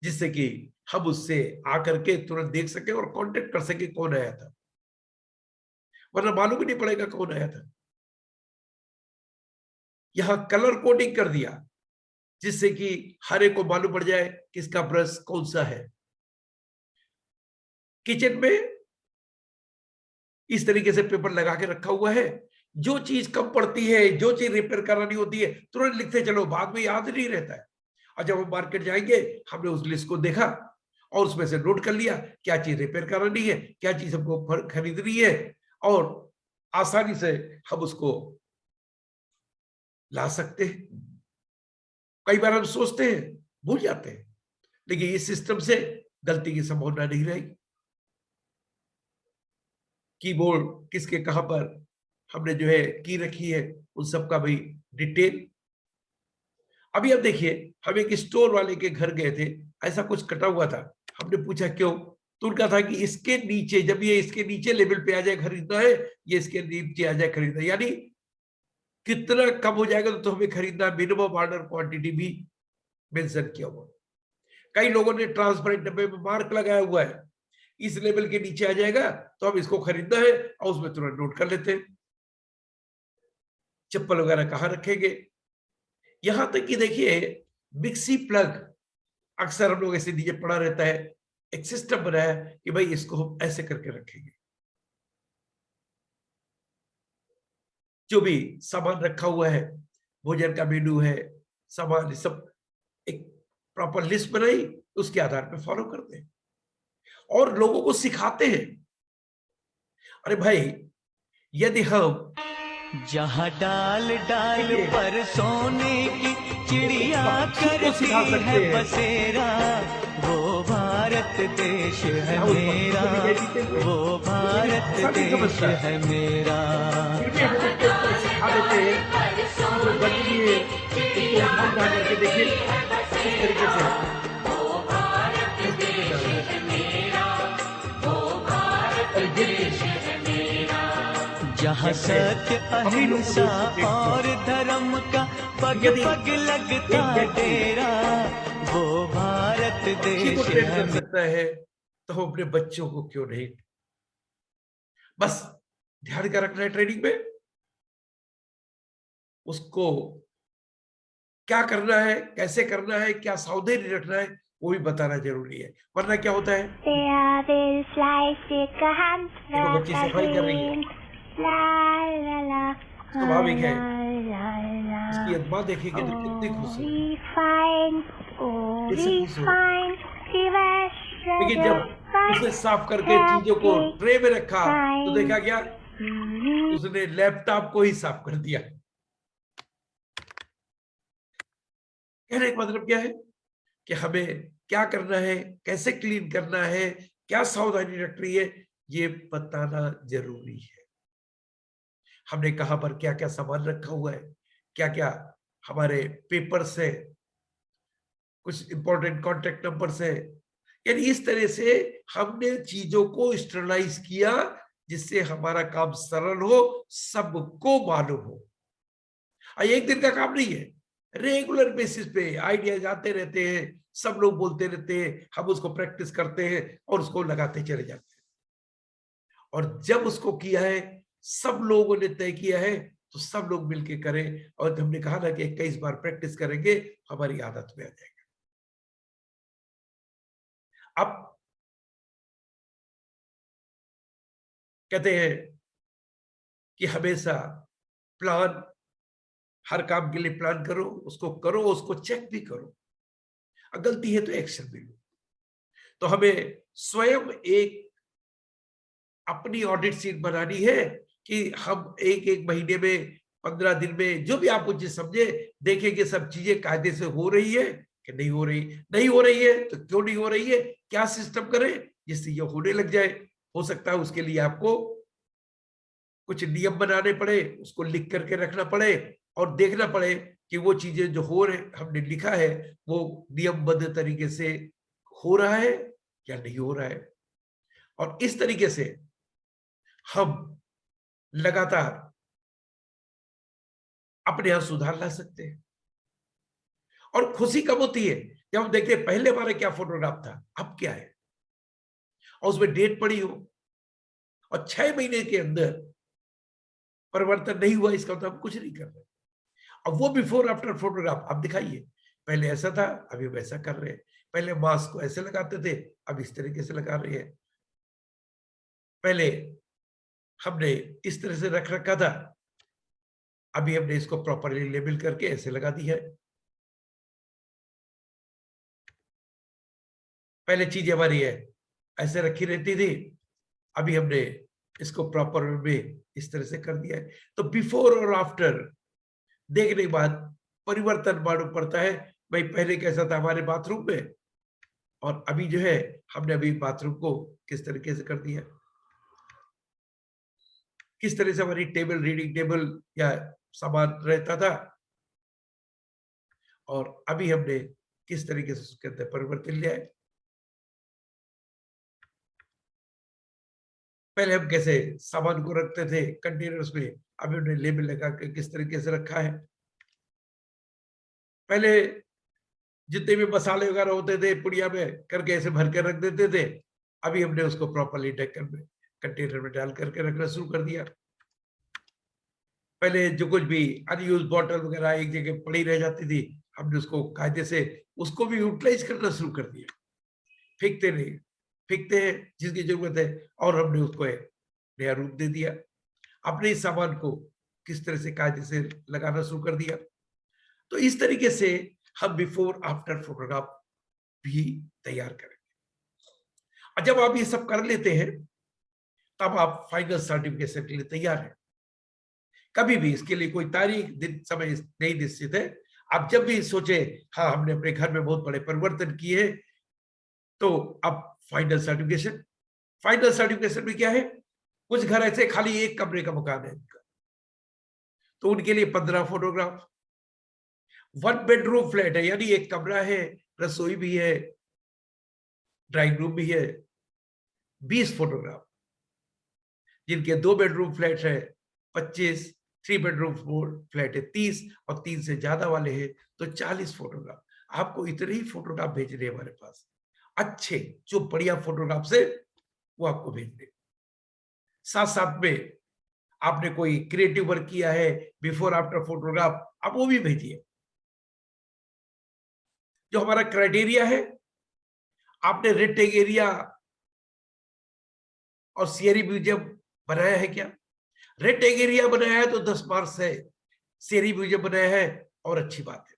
जिससे कि हम उससे आकर के तुरंत देख सके और कांटेक्ट कर सके कौन आया था, वरना मालूम ही नहीं पड़ेगा कौन आया था। यहां कलर कोडिंग कर दिया जिससे कि हर एक को मालूम पड़ जाए किसका ब्रश कौन सा है। किचन में इस तरीके से पेपर लगा के रखा हुआ है, जो चीज कम पड़ती है, जो चीज रिपेयर करानी होती है तुरंत लिखते चलो, बाद में याद नहीं रहता है। और जब हम मार्केट जाएंगे हमने उस लिस्ट को देखा और उसमें से नोट कर लिया क्या चीज रिपेयर करानी है, क्या चीज हमको खरीदनी है, और आसानी से हम उसको ला सकते हैं। कई बार हम सोचते हैं भूल जाते हैं, लेकिन इस सिस्टम से गलती की संभावना नहीं रहेगी। कीबोर्ड किसके कहां पर हमने जो है की रखी है, उन सब का भी डिटेल। अभी अब देखिए, हम एक स्टोर वाले के घर गए थे, ऐसा कुछ कटा हुआ था, हमने पूछा क्यों, तो उनका था कि इसके नीचे, जब ये इसके नीचे लेवल पे आ जाए खरीदना है, ये इसके नीचे आ जाए खरीदना, यानी कितना कम हो जाएगा तो हमें खरीदना, मिनिमम ऑर्डर क्वांटिटी भी मेंशन किया हुआ। कई लोगों ने ट्रांसपेरेंट डब्बे में मार्क लगाया हुआ है, इस लेवल के नीचे आ जाएगा तो हम इसको खरीदना है, और उसमें तुरंत नोट कर लेते हैं। चप्पल वगैरह कहाँ रखेंगे, यहां तक कि देखिए मिक्सी प्लग अक्सर हम लोग ऐसे नीचे पड़ा रहता है, एक सिस्टम बनाया है कि भाई इसको हम ऐसे करके रखेंगे। जो भी सामान रखा हुआ है, भोजन का मेनू है, सामान सब एक प्रॉपर लिस्ट बनाई, उसके आधार पर फॉलो करते हैं और लोगों को सिखाते हैं। अरे भाई, यदि हम जहाँ डाल डाल पर सोने की चिड़िया करती है बसेरा, वो भारत देश है मेरा, वो भारत देश है मेरा। देखिए इस तरीके से जहाँ सत्य अहिंसा और धर्म का पग पग लगता डेरा, वो भारत देश कर सकता है, तो हम अपने बच्चों को क्यों नहीं। बस ध्यान क्या रखना है ट्रेनिंग में, उसको क्या करना है, कैसे करना है, क्या सावधानी रखना है, वो भी बताना जरूरी है। वरना क्या होता है, देखो बच्ची सफाई कर रही है, स्वाभाविक है, उसकी माँ देखेगी तो कितनी खुश होगी। लेकिन जब उसे साफ करके चीजों को ट्रे में रखा तो देखा क्या, उसने लैपटॉप को ही साफ कर दिया। कहने का मतलब क्या है कि हमें क्या करना है, कैसे क्लीन करना है, क्या सावधानी रखनी है, ये बताना जरूरी है। हमने कहां पर क्या क्या सामान रखा हुआ है, क्या क्या हमारे पेपर्स है, कुछ इंपॉर्टेंट कॉन्टेक्ट नंबर्स है, यानी इस तरह से हमने चीजों को स्टरलाइज किया जिससे हमारा काम सरल हो, सबको मालूम हो। एक दिन का काम नहीं है, रेगुलर बेसिस पे आइडियाज आते रहते हैं, सब लोग बोलते रहते हैं, हम उसको प्रैक्टिस करते हैं और उसको लगाते चले जाते हैं। और जब उसको किया है, सब लोगों ने तय किया है, तो सब लोग मिलके करें। और हमने कहा ना कि 21 बार प्रैक्टिस करेंगे, हमारी आदत में आ जाएगा। अब कहते हैं कि हमेशा प्लान, हर काम के लिए प्लान करो, उसको चेक भी करो, गलती है तो एक्शन भी लो। तो हमें स्वयं एक अपनी ऑडिट शीट बनानी है कि हम एक महीने में, 15 दिन में, जो भी आप मुझे समझे, देखें कि सब चीजें कायदे से हो रही है कि नहीं हो रही है तो क्यों नहीं हो रही है, क्या सिस्टम करें जिससे ये होने लग जाए। हो सकता है उसके लिए आपको कुछ नियम बनाने पड़े, उसको लिख करके रखना पड़े और देखना पड़े कि वो चीजें जो हो रहे, हमने लिखा है, वो नियमबद्ध तरीके से हो रहा है या नहीं हो रहा है। और इस तरीके से हम लगातार अपने यहां सुधार ला सकते हैं। और खुशी कब होती है, जब हम देखते हैं पहले हमारा क्या फोटोग्राफ था, अब क्या है, और उसमें डेट पड़ी हो और 6 महीने के अंदर परिवर्तन नहीं हुआ, इसका मतलब हम कुछ नहीं कर रहे। अब वो बिफोर आफ्टर फोटोग्राफ आप दिखाइए, पहले ऐसा था, अभी वैसा कर रहे हैं। पहले मास्क को ऐसे लगाते थे, अब इस तरीके से लगा रहे हैं। पहले हमने इस तरह से रख रखा था, अभी हमने इसको प्रॉपरली लेबल करके ऐसे लगा दी है। पहले चीज हमारी है ऐसे रखी रहती थी, अभी हमने इसको प्रॉपर में इस तरह से कर दिया है। तो बिफोर और आफ्टर देखने के बाद परिवर्तन मालूम पड़ता है। भाई पहले कैसा था हमारे बाथरूम में, और अभी जो है हमने अभी बाथरूम को किस तरीके से कर दिया। किस तरह से हमारी टेबल, रीडिंग टेबल या सामान रहता था, और अभी हमने किस तरीके से उसके अंदर परिवर्तन लिया है। पहले हम कैसे सामान को रखते थे कंटेनर्स में, अभी हमने लेबल लगा के किस तरीके से रखा है। पहले जितने भी मसाले वगैरह होते थे पुड़िया में करके ऐसे भर के रख देते थे, अभी हमने उसको प्रॉपरली ढक्कन में, कंटेनर में डाल करके रखना शुरू कर दिया। पहले जो कुछ भी अनयूज बॉटल वगैरह एक जगह पड़ी रह जाती थी, हमने उसको कायदे से उसको भी यूटिलाइज करना शुरू कर दिया। फेंकते नहीं, फेंकते हैं जिसकी जरूरत है, और हमने उसको एक नया रूप दे दिया। अपने इस सामान को किस तरह से कायदे से लगाना शुरू कर दिया। तो इस तरीके से हम बिफोर आफ्टर फोटोग्राफ भी तैयार करेंगे। और जब आप ये सब कर लेते हैं, तब आप फाइनल सर्टिफिकेशन के लिए तैयार हैं। कभी भी इसके लिए कोई तारीख, दिन, समय नहीं निश्चित है। आप जब भी सोचे हाँ हमने अपने घर में बहुत बड़े परिवर्तन किए, तो अब फाइनल सर्टिफिकेशन में क्या है, कुछ घर ऐसे खाली एक कमरे का मकान है उनका, तो उनके लिए 15 फोटोग्राफ। 1 बेडरूम फ्लैट है, यानी एक कमरा है, रसोई भी है, ड्राइंग रूम भी है, 20 फोटोग्राफ। जिनके 2 बेडरूम फ्लैट है 25, 3 बेडरूम फ्लैट है 30, और 3 से ज्यादा वाले हैं तो 40 फोटोग्राफ। आपको इतने ही फोटोग्राफ भेजने हमारे पास, अच्छे जो बढ़िया फोटोग्राफ से वो आपको भेज दे। साथ साथ में आपने कोई क्रिएटिव वर्क किया है, बिफोर आफ्टर फोटोग्राफ, आप वो भी भेजिए। जो हमारा क्राइटेरिया है, आपने रेक्टेंगल एरिया और सीआरई म्यूजियम बनाया है क्या? रेक्टेंगल एरिया बनाया है तो 10 मार्क्स है, सीआरई म्यूजियम बनाया है और अच्छी बात है।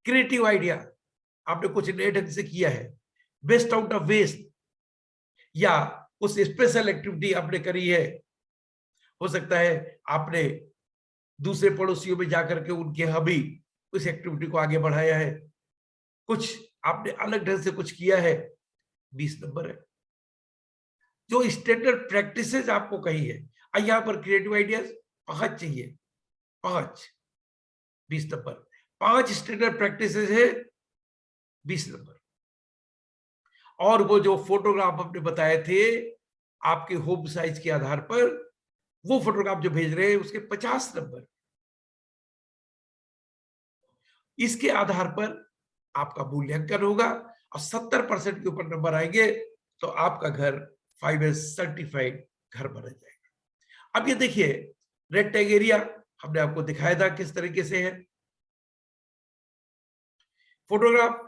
क्रिएटिव आइडिया आपने कुछ नए ढंग से किया है, बेस्ट आउट ऑफ वेस्ट, या उस स्पेशल एक्टिविटी आपने करी है। हो सकता है आपने दूसरे पड़ोसियों में जाकर के उनके यहाँ भी उस एक्टिविटी को आगे बढ़ाया है, कुछ आपने अलग ढंग से कुछ किया है, 20 नंबर है। जो स्टैंडर्ड प्रैक्टिसेस आपको कही है, यहाँ पर क्रिएटिव आइडियाज 5 चाहिए, 5, 20 नंबर। 5 स्टैंडर्ड प्रैक्टिसेस है, 20 नंबर। और वो जो फोटोग्राफ आपने बताए थे आपके होम साइज के आधार पर, वो फोटोग्राफ जो भेज रहे हैं उसके 50 नंबर। इसके आधार पर आपका मूल्यांकन होगा, और 70% के ऊपर नंबर आएंगे तो आपका घर 5S सर्टिफाइड घर बना जाएगा। अब ये देखिए, रेक्टेंगल एरिया हमने आपको दिखाया था किस तरीके से है। फोटोग्राफ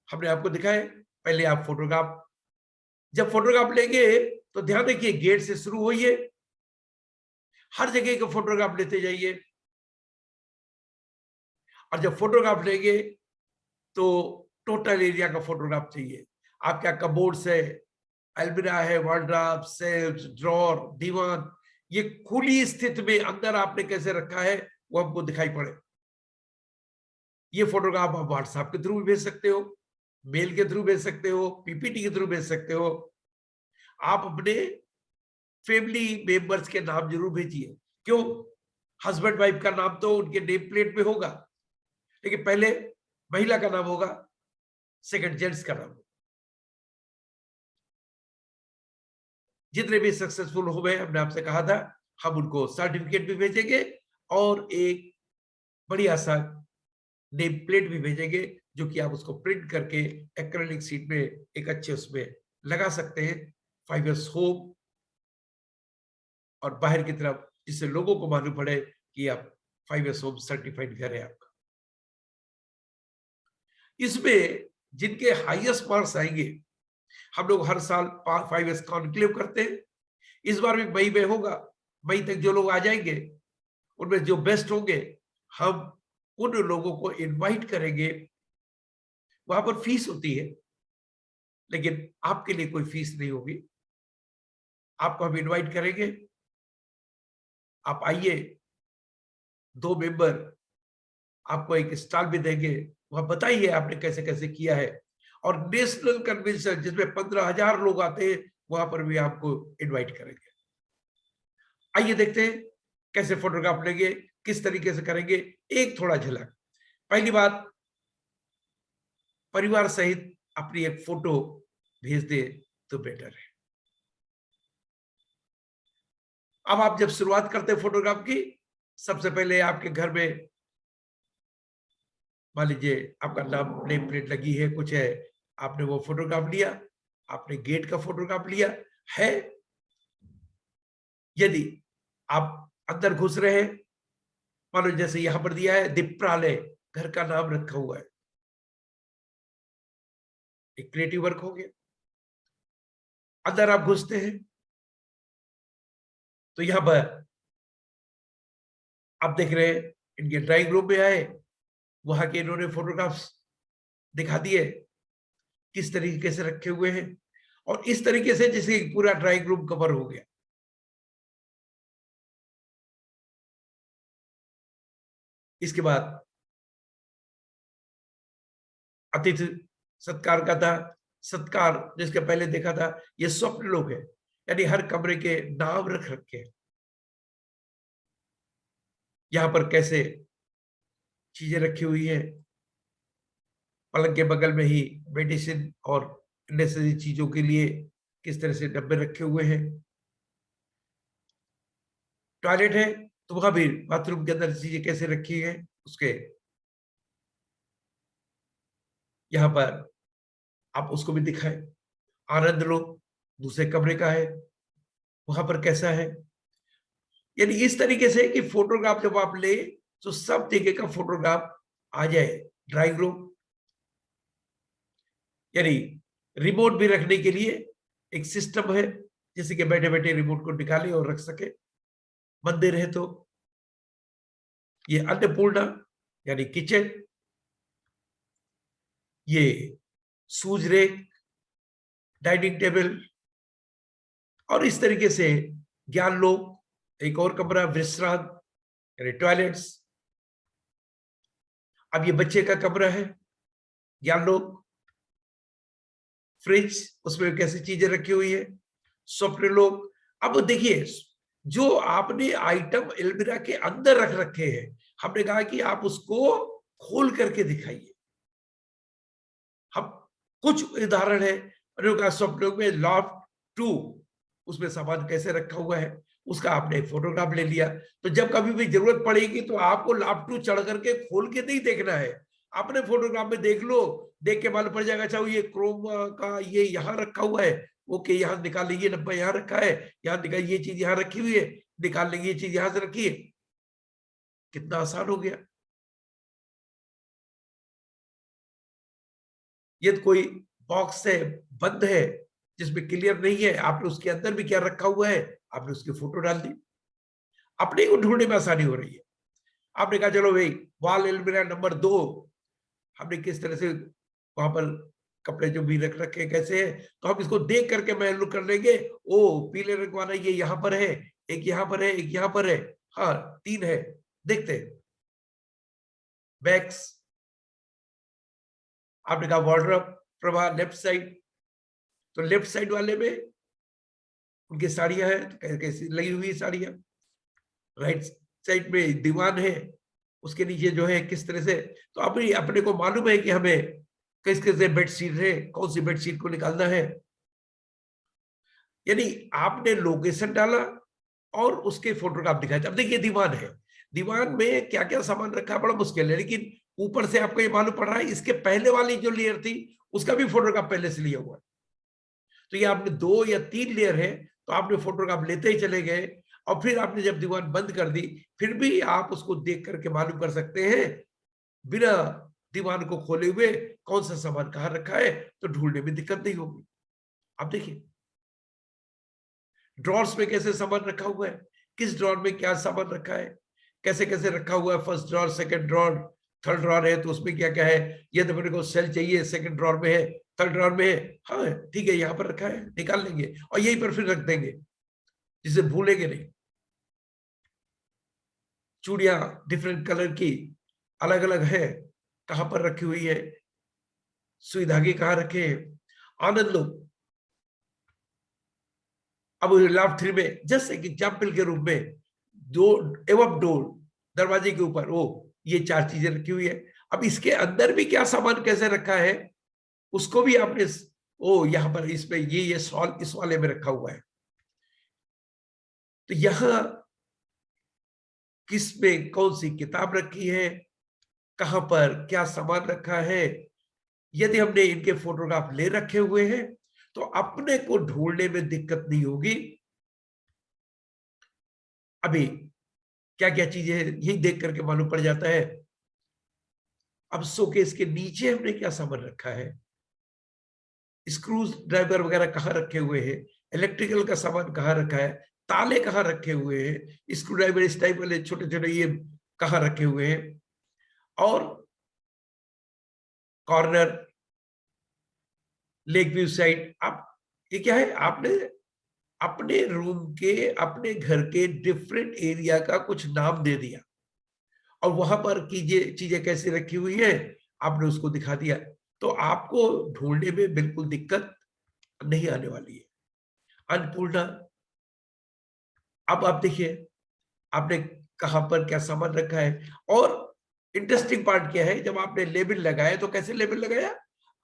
हमने आपको दिखाए। पहले आप जब फोटोग्राफ लेंगे तो ध्यान रखिए, गेट से शुरू होइए, हर जगह का फोटोग्राफ लेते जाइए। और जब फोटोग्राफ लेंगे तो टोटल एरिया का फोटोग्राफ चाहिए। आप क्या कबोर्ड्स है, अलमीरा है, वार्डरोब, शेल्फ, ड्रॉर, दीवान, ये खुली स्थिति में अंदर आपने कैसे रखा है वो हमको दिखाई पड़े। ये फोटोग्राफ आप व्हाट्सएप के थ्रू भी भेज सकते हो, मेल के थ्रू भेज सकते हो, पीपीटी के थ्रू भेज सकते हो। आप अपने फैमिली मेंबर्स के नाम जरूर भेजिए। क्यों? हस्बैंड वाइफ का नाम तो उनके नेम प्लेट में होगा, लेकिन पहले महिला का नाम होगा, सेकंड जेंट्स का नाम होगा। जितने भी सक्सेसफुल हुए, हमने आपसे कहा था हम उनको सर्टिफिकेट भी भेजेंगे और एक बढ़िया सा नेम प्लेट भी भेजेंगे, जो कि आप उसको प्रिंट करके एक्रेलिक शीट में एक अच्छे उसमें लगा सकते हैं, 5S होम, और बाहर की तरफ, जिससे लोगों को मालूम पड़े कि आप 5S होम सर्टिफाइड घर है आपका। इसमें जिनके हाईएस्ट मार्क्स आएंगे, हम लोग हर साल 5S कॉन्क्लेव करते हैं। इस बार भी मई में होगा। मई तक जो लोग आ जाएंगे, उनमें जो बेस्ट होंगे, हम उन लोगों को इनवाइट करेंगे। वहां पर फीस होती है, लेकिन आपके लिए कोई फीस नहीं होगी। आपको हम इनवाइट करेंगे, आप आइए। 2 मेंबर आपको एक स्टॉल भी देंगे, वहां बताइए आपने कैसे कैसे किया है। और नेशनल कन्वेंशन जिसमें 15,000 लोग आते हैं, वहां पर भी आपको इनवाइट करेंगे। आइए देखते हैं कैसे फोटोग्राफ लेंगे, किस तरीके से करेंगे। एक थोड़ा झलक। पहली बात, परिवार सहित अपनी एक फोटो भेज दे तो बेटर है। अब आप जब शुरुआत करते हैं फोटोग्राफ की, सबसे पहले आपके घर में मान लीजिए आपका नाम, नेम प्लेट लगी है, कुछ है, आपने वो फोटोग्राफ लिया, आपने गेट का फोटोग्राफ लिया है। यदि आप अंदर घुस रहे हैं, मान लो जैसे यहां पर दिया है दीप्रालय, घर का नाम रखा हुआ है, एक क्रिएटिव वर्क हो गया। अंदर आप घुसते हैं तो यहां पर आप देख रहे हैं इनके ड्राइंग रूम में आए, वहां के इन्होंने फोटोग्राफ्स दिखा दिए किस तरीके से रखे हुए हैं, और इस तरीके से जैसे पूरा ड्राइंग रूम कवर हो गया। इसके बाद अतिथि सत्कार का था। सत्कार जिसके पहले देखा था, ये स्वप्न लोग है, यानी हर कमरे के नाम रख रखे हैं। यहां पर कैसे चीजें रखी हुई है, पलंग के बगल में ही मेडिसिन और नेसेसरी चीजों के लिए किस तरह से डब्बे रखे हुए हैं। टॉयलेट है तो वहां भी बाथरूम के अंदर चीजें कैसे रखी है उसके, यहां पर आप उसको भी दिखाएं। आनंद लो, दूसरे कमरे का है, वहां पर कैसा है। यानी इस तरीके से कि फोटोग्राफ जब आप ले तो सब जगह का फोटोग्राफ आ जाए ड्राइंग रूम। यानी रिमोट भी रखने के लिए एक सिस्टम है, जैसे कि बैठे बैठे रिमोट को निकाले और रख सके। मंदिर है तो ये अन्नपूर्णा यानी किचन, ये सूज रेक, डाइनिंग टेबल, और इस तरीके से ज्ञान लोक, एक और कमरा विश्रांत यानी टॉयलेट्स। अब ये बच्चे का कमरा है, ज्ञान लोक, फ्रिज, उसमें कैसी चीजें रखी हुई है, स्वप्न लोक। अब देखिए जो आपने आइटम एलमीरा के अंदर रख रखे हैं, हमने कहा कि आप उसको खोल करके दिखाइए। हम कुछ उदाहरण है, स्वप्न लोक में लॉफ्ट 2, उसमें सामान कैसे रखा हुआ है उसका आपने एक फोटोग्राफ ले लिया। तो जब कभी भी जरूरत पड़ेगी तो आपको लॉफ्ट 2 चढ़ करके खोल के नहीं देखना है, अपने फोटोग्राफ में देख लो, देख के मालूम पड़ जाएगा। अच्छा ये क्रोम का ये यहाँ रखा हुआ है, ओके यहाँ निकाल लीजिए, डब्बा यहाँ रखा है, यहाँ निकाल, ये चीज यहाँ रखी हुई है, निकाल लेंगे, ये चीज यहाँ से रखी है। कितना आसान हो गया। ये तो कोई बॉक्स है, बंद है, जिसमें क्लियर नहीं है, आपने उसके अंदर भी क्या रखा हुआ है, आपने उसकी फोटो डाल दी, अपने को ढूंढने में आसानी हो रही है। आपने कहा चलो भाई वॉल एलमीरा नंबर 2, हमने किस तरह से वहां पर कपड़े जो भी रख रखे कैसे है, तो हम इसको देख करके महसूस कर लेंगे। ओ पीले रंग वाला ये यहाँ पर है, एक यहाँ पर है, एक यहाँ पर है, हाँ 3 है। देखते हैं बैग्स, आपने कहा वार्डरोब प्रभा लेफ्ट साइड, तो लेफ्ट साइड वाले में उनकी साड़ियां हैं, तो कैसी लगी हुई साड़ियां। राइट साइड में दीवान है, उसके नीचे जो है किस तरह से, तो अपने को मालूम है कि हमें किस कैसे बेडशीट है, कौन सी बेडशीट को निकालना है। यानी आपने लोकेशन डाला और उसके फोटोग्राफ दिखाए। अब देखिए दीवान है, दीवान में क्या क्या सामान रखा बड़ा मुश्किल है, लेकिन ऊपर से आपको ये मालूम पड़ रहा है इसके पहले वाली जो लेयर थी उसका भी फोटोग्राफ पहले से लिया हुआ है। तो ये आपने 2 या 3 लेयर है, तो आपने फोटोग्राफ लेते ही चले गए, और फिर आपने जब दीवान बंद कर दी फिर भी आप उसको देख करके मालूम कर सकते हैं बिना दीवान को खोले हुए कौन सा सामान कहां रखा है, तो ढूंढने में दिक्कत नहीं होगी। आप देखिए ड्रॉर्स में कैसे सामान रखा हुआ है, किस ड्रॉर में क्या सामान रखा है, कैसे कैसे रखा हुआ है, first drawer, second drawer, third drawer है तो उसमें क्या क्या है, ये तो मेरे को सेल चाहिए सेकंड ड्रॉर में है, थर्ड ड्रॉर में है, हाँ ठीक है यहाँ पर रखा है, निकाल लेंगे और यहीं पर फिर रख देंगे जिसे भूलेंगे नहीं। चूड़ियां डिफरेंट कलर की अलग अलग है, कहां पर रखी हुई है, सुई धागे कहां रखे हैं। आनंद लो, अब लाभ 3 में जस्ट एक एग्जाम्पल के रूप में एवं डोर, दरवाजे के ऊपर वो ये 4 चीजें रखी हुई है। अब इसके अंदर भी क्या सामान कैसे रखा है उसको भी आपने यहाँ पर इसमें ये सॉल्व इस वाले में रखा हुआ है। तो यहां किस में कौन सी किताब रखी है, कहां पर क्या सामान रखा है, यदि हमने इनके फोटोग्राफ ले रखे हुए हैं तो अपने को ढूंढने में दिक्कत नहीं होगी। अभी क्या क्या चीजें यही देख करके मालूम पड़ जाता है। अब शोकेस के नीचे हमने क्या सामान रखा है, स्क्रूज ड्राइवर वगैरह कहाँ रखे हुए हैं, इलेक्ट्रिकल का सामान कहाँ रखा है, ताले कहाँ रखे हुए हैं, स्क्रू ड्राइवर इस टाइप वाले छोटे छोटे ये कहाँ रखे हुए हैं, और कॉर्नर, लेग व्यू साइड। आप ये क्या है, आपने अपने रूम के अपने घर के डिफरेंट एरिया का कुछ नाम दे दिया और वहां पर कीजिए चीजें कैसी रखी हुई है आपने उसको दिखा दिया, तो आपको ढूंढने में बिल्कुल दिक्कत नहीं आने वाली है। अन्नपूर्णा, अब आप देखिए आपने कहां पर क्या सामान रखा है। और इंटरेस्टिंग पार्ट क्या है, जब आपने लेबल लगाया तो कैसे लेबल लगाया,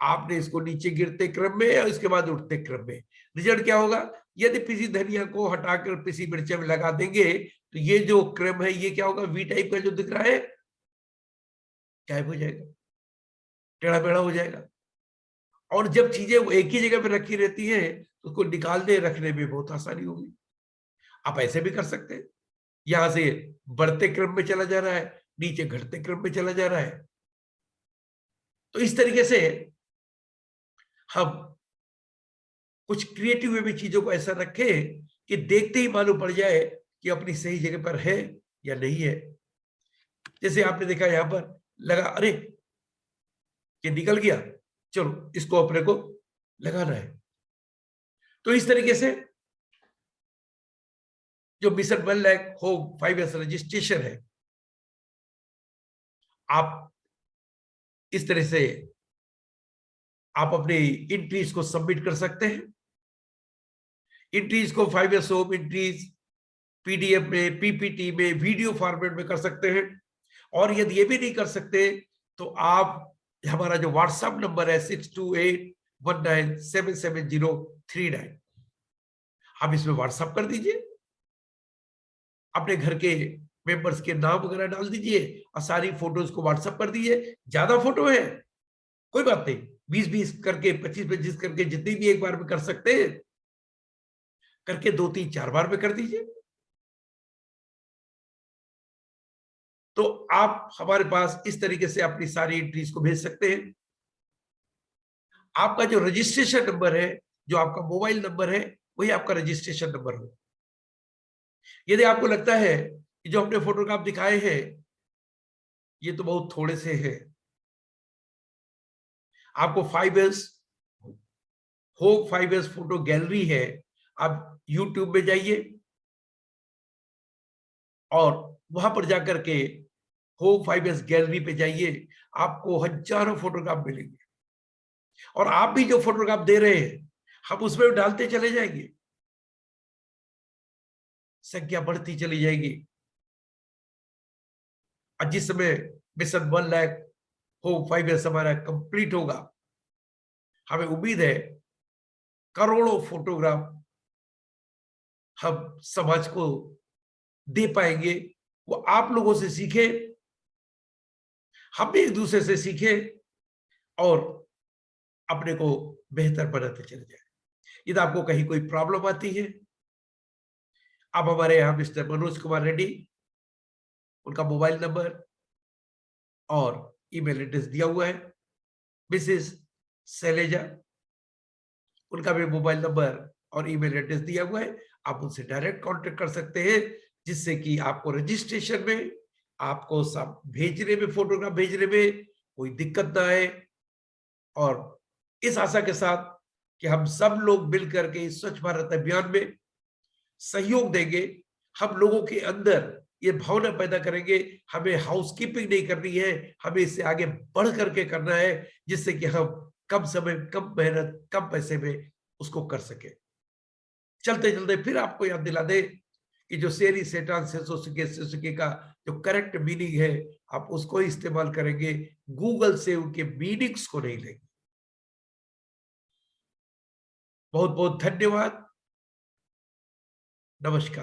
आपने इसको नीचे गिरते क्रम में और इसके बाद उठते क्रम में। रिजल्ट क्या होगा, यदि पिसी धनिया को हटाकर पिसी मिर्चा में लगा देंगे तो ये जो क्रम है ये क्या होगा, वी टाइप का जो दिख रहा है गायब हो जाएगा, टेढ़ा मेढ़ा हो जाएगा। और जब चीजें एक ही जगह पे रखी रहती है तो उसको निकालने रखने में बहुत आसानी होगी। आप ऐसे भी कर सकते हैं, यहां से बढ़ते क्रम में चला जा रहा है, नीचे घटते क्रम में चला जा रहा है। तो इस तरीके से हम कुछ क्रिएटिव वे में चीजों को ऐसा रखें कि देखते ही मालूम पड़ जाए कि अपनी सही जगह पर है या नहीं है। जैसे आपने देखा यहां पर लगा, अरे ये निकल गया, चलो इसको अपने को लगाना है। तो इस तरीके से जो mission 1 lakh home 5S registration है, आप इस तरह से आप अपनी एंट्रीज को सबमिट कर सकते हैं। एंट्रीज को 5S होम एंट्रीज पीडीएफ में, पीपीटी में, वीडियो फॉर्मेट में कर सकते हैं। और यदि ये भी नहीं कर सकते तो आप हमारा जो व्हाट्सएप नंबर है 6281977039, आप इसमें व्हाट्सएप कर दीजिए, अपने घर के मेंबर्स के नाम वगैरह डाल दीजिए और सारी फोटोज को व्हाट्सएप कर दीजिए। ज्यादा फोटो है कोई बात नहीं, 20-20 करके 25-25 करके जितनी भी एक बार में कर सकते हैं करके 2-3-4 बार में कर दीजिए। तो आप हमारे पास इस तरीके से अपनी सारी एंट्रीज को भेज सकते हैं। आपका जो रजिस्ट्रेशन नंबर है, जो आपका मोबाइल नंबर है, वही आपका रजिस्ट्रेशन नंबर हो। यदि आपको लगता है कि जो हमने फोटोग्राफ दिखाए हैं ये तो बहुत थोड़े से हैं, आपको 5S home 5S photo gallery है, आप YouTube में जाइए और वहां पर जाकर के होम 5S गैलरी पे जाइए, आपको हजारों फोटोग्राफ मिलेंगे। और आप भी जो फोटोग्राफ दे रहे हैं हम उसमें डालते चले जाएंगे, संख्या बढ़ती चली जाएगी। और जिस समय मिशन 1 लाख होम 5S हमारा कंप्लीट होगा, हमें उम्मीद है करोड़ों फोटोग्राफ हम समाज को दे पाएंगे। वो आप लोगों से सीखे, हम भी एक दूसरे से सीखे और अपने को बेहतर बनाते चले जाए। यदि आपको कहीं कोई प्रॉब्लम आती है, आप हमारे यहाँ मिस्टर मनोज कुमार रेड्डी, उनका मोबाइल नंबर और ईमेल एड्रेस दिया हुआ है। मिसेस शैलेजा, उनका भी मोबाइल नंबर और ईमेल एड्रेस दिया हुआ है। आप उनसे डायरेक्ट कांटेक्ट कर सकते हैं, जिससे कि आपको रजिस्ट्रेशन में, आपको सब भेजने में, फोटोग्राफ भेजने में कोई दिक्कत ना आए। और इस आशा के साथ कि हम सब लोग मिलकर के इस स्वच्छ भारत अभियान में सहयोग देंगे, हम लोगों के अंदर ये भावना पैदा करेंगे, हमें हाउसकीपिंग नहीं करनी है, हमें इससे आगे बढ़ करके करना है, जिससे कि हम कम समय, कम मेहनत, कम पैसे में उसको कर सके। चलते चलते फिर आपको याद दिला दे कि जो सेरी सेटान सेसुके का जो करेक्ट मीनिंग है आप उसको इस्तेमाल करेंगे, गूगल से उनके मीनिंग्स को नहीं लेंगे। बहुत बहुत धन्यवाद। नमस्कार।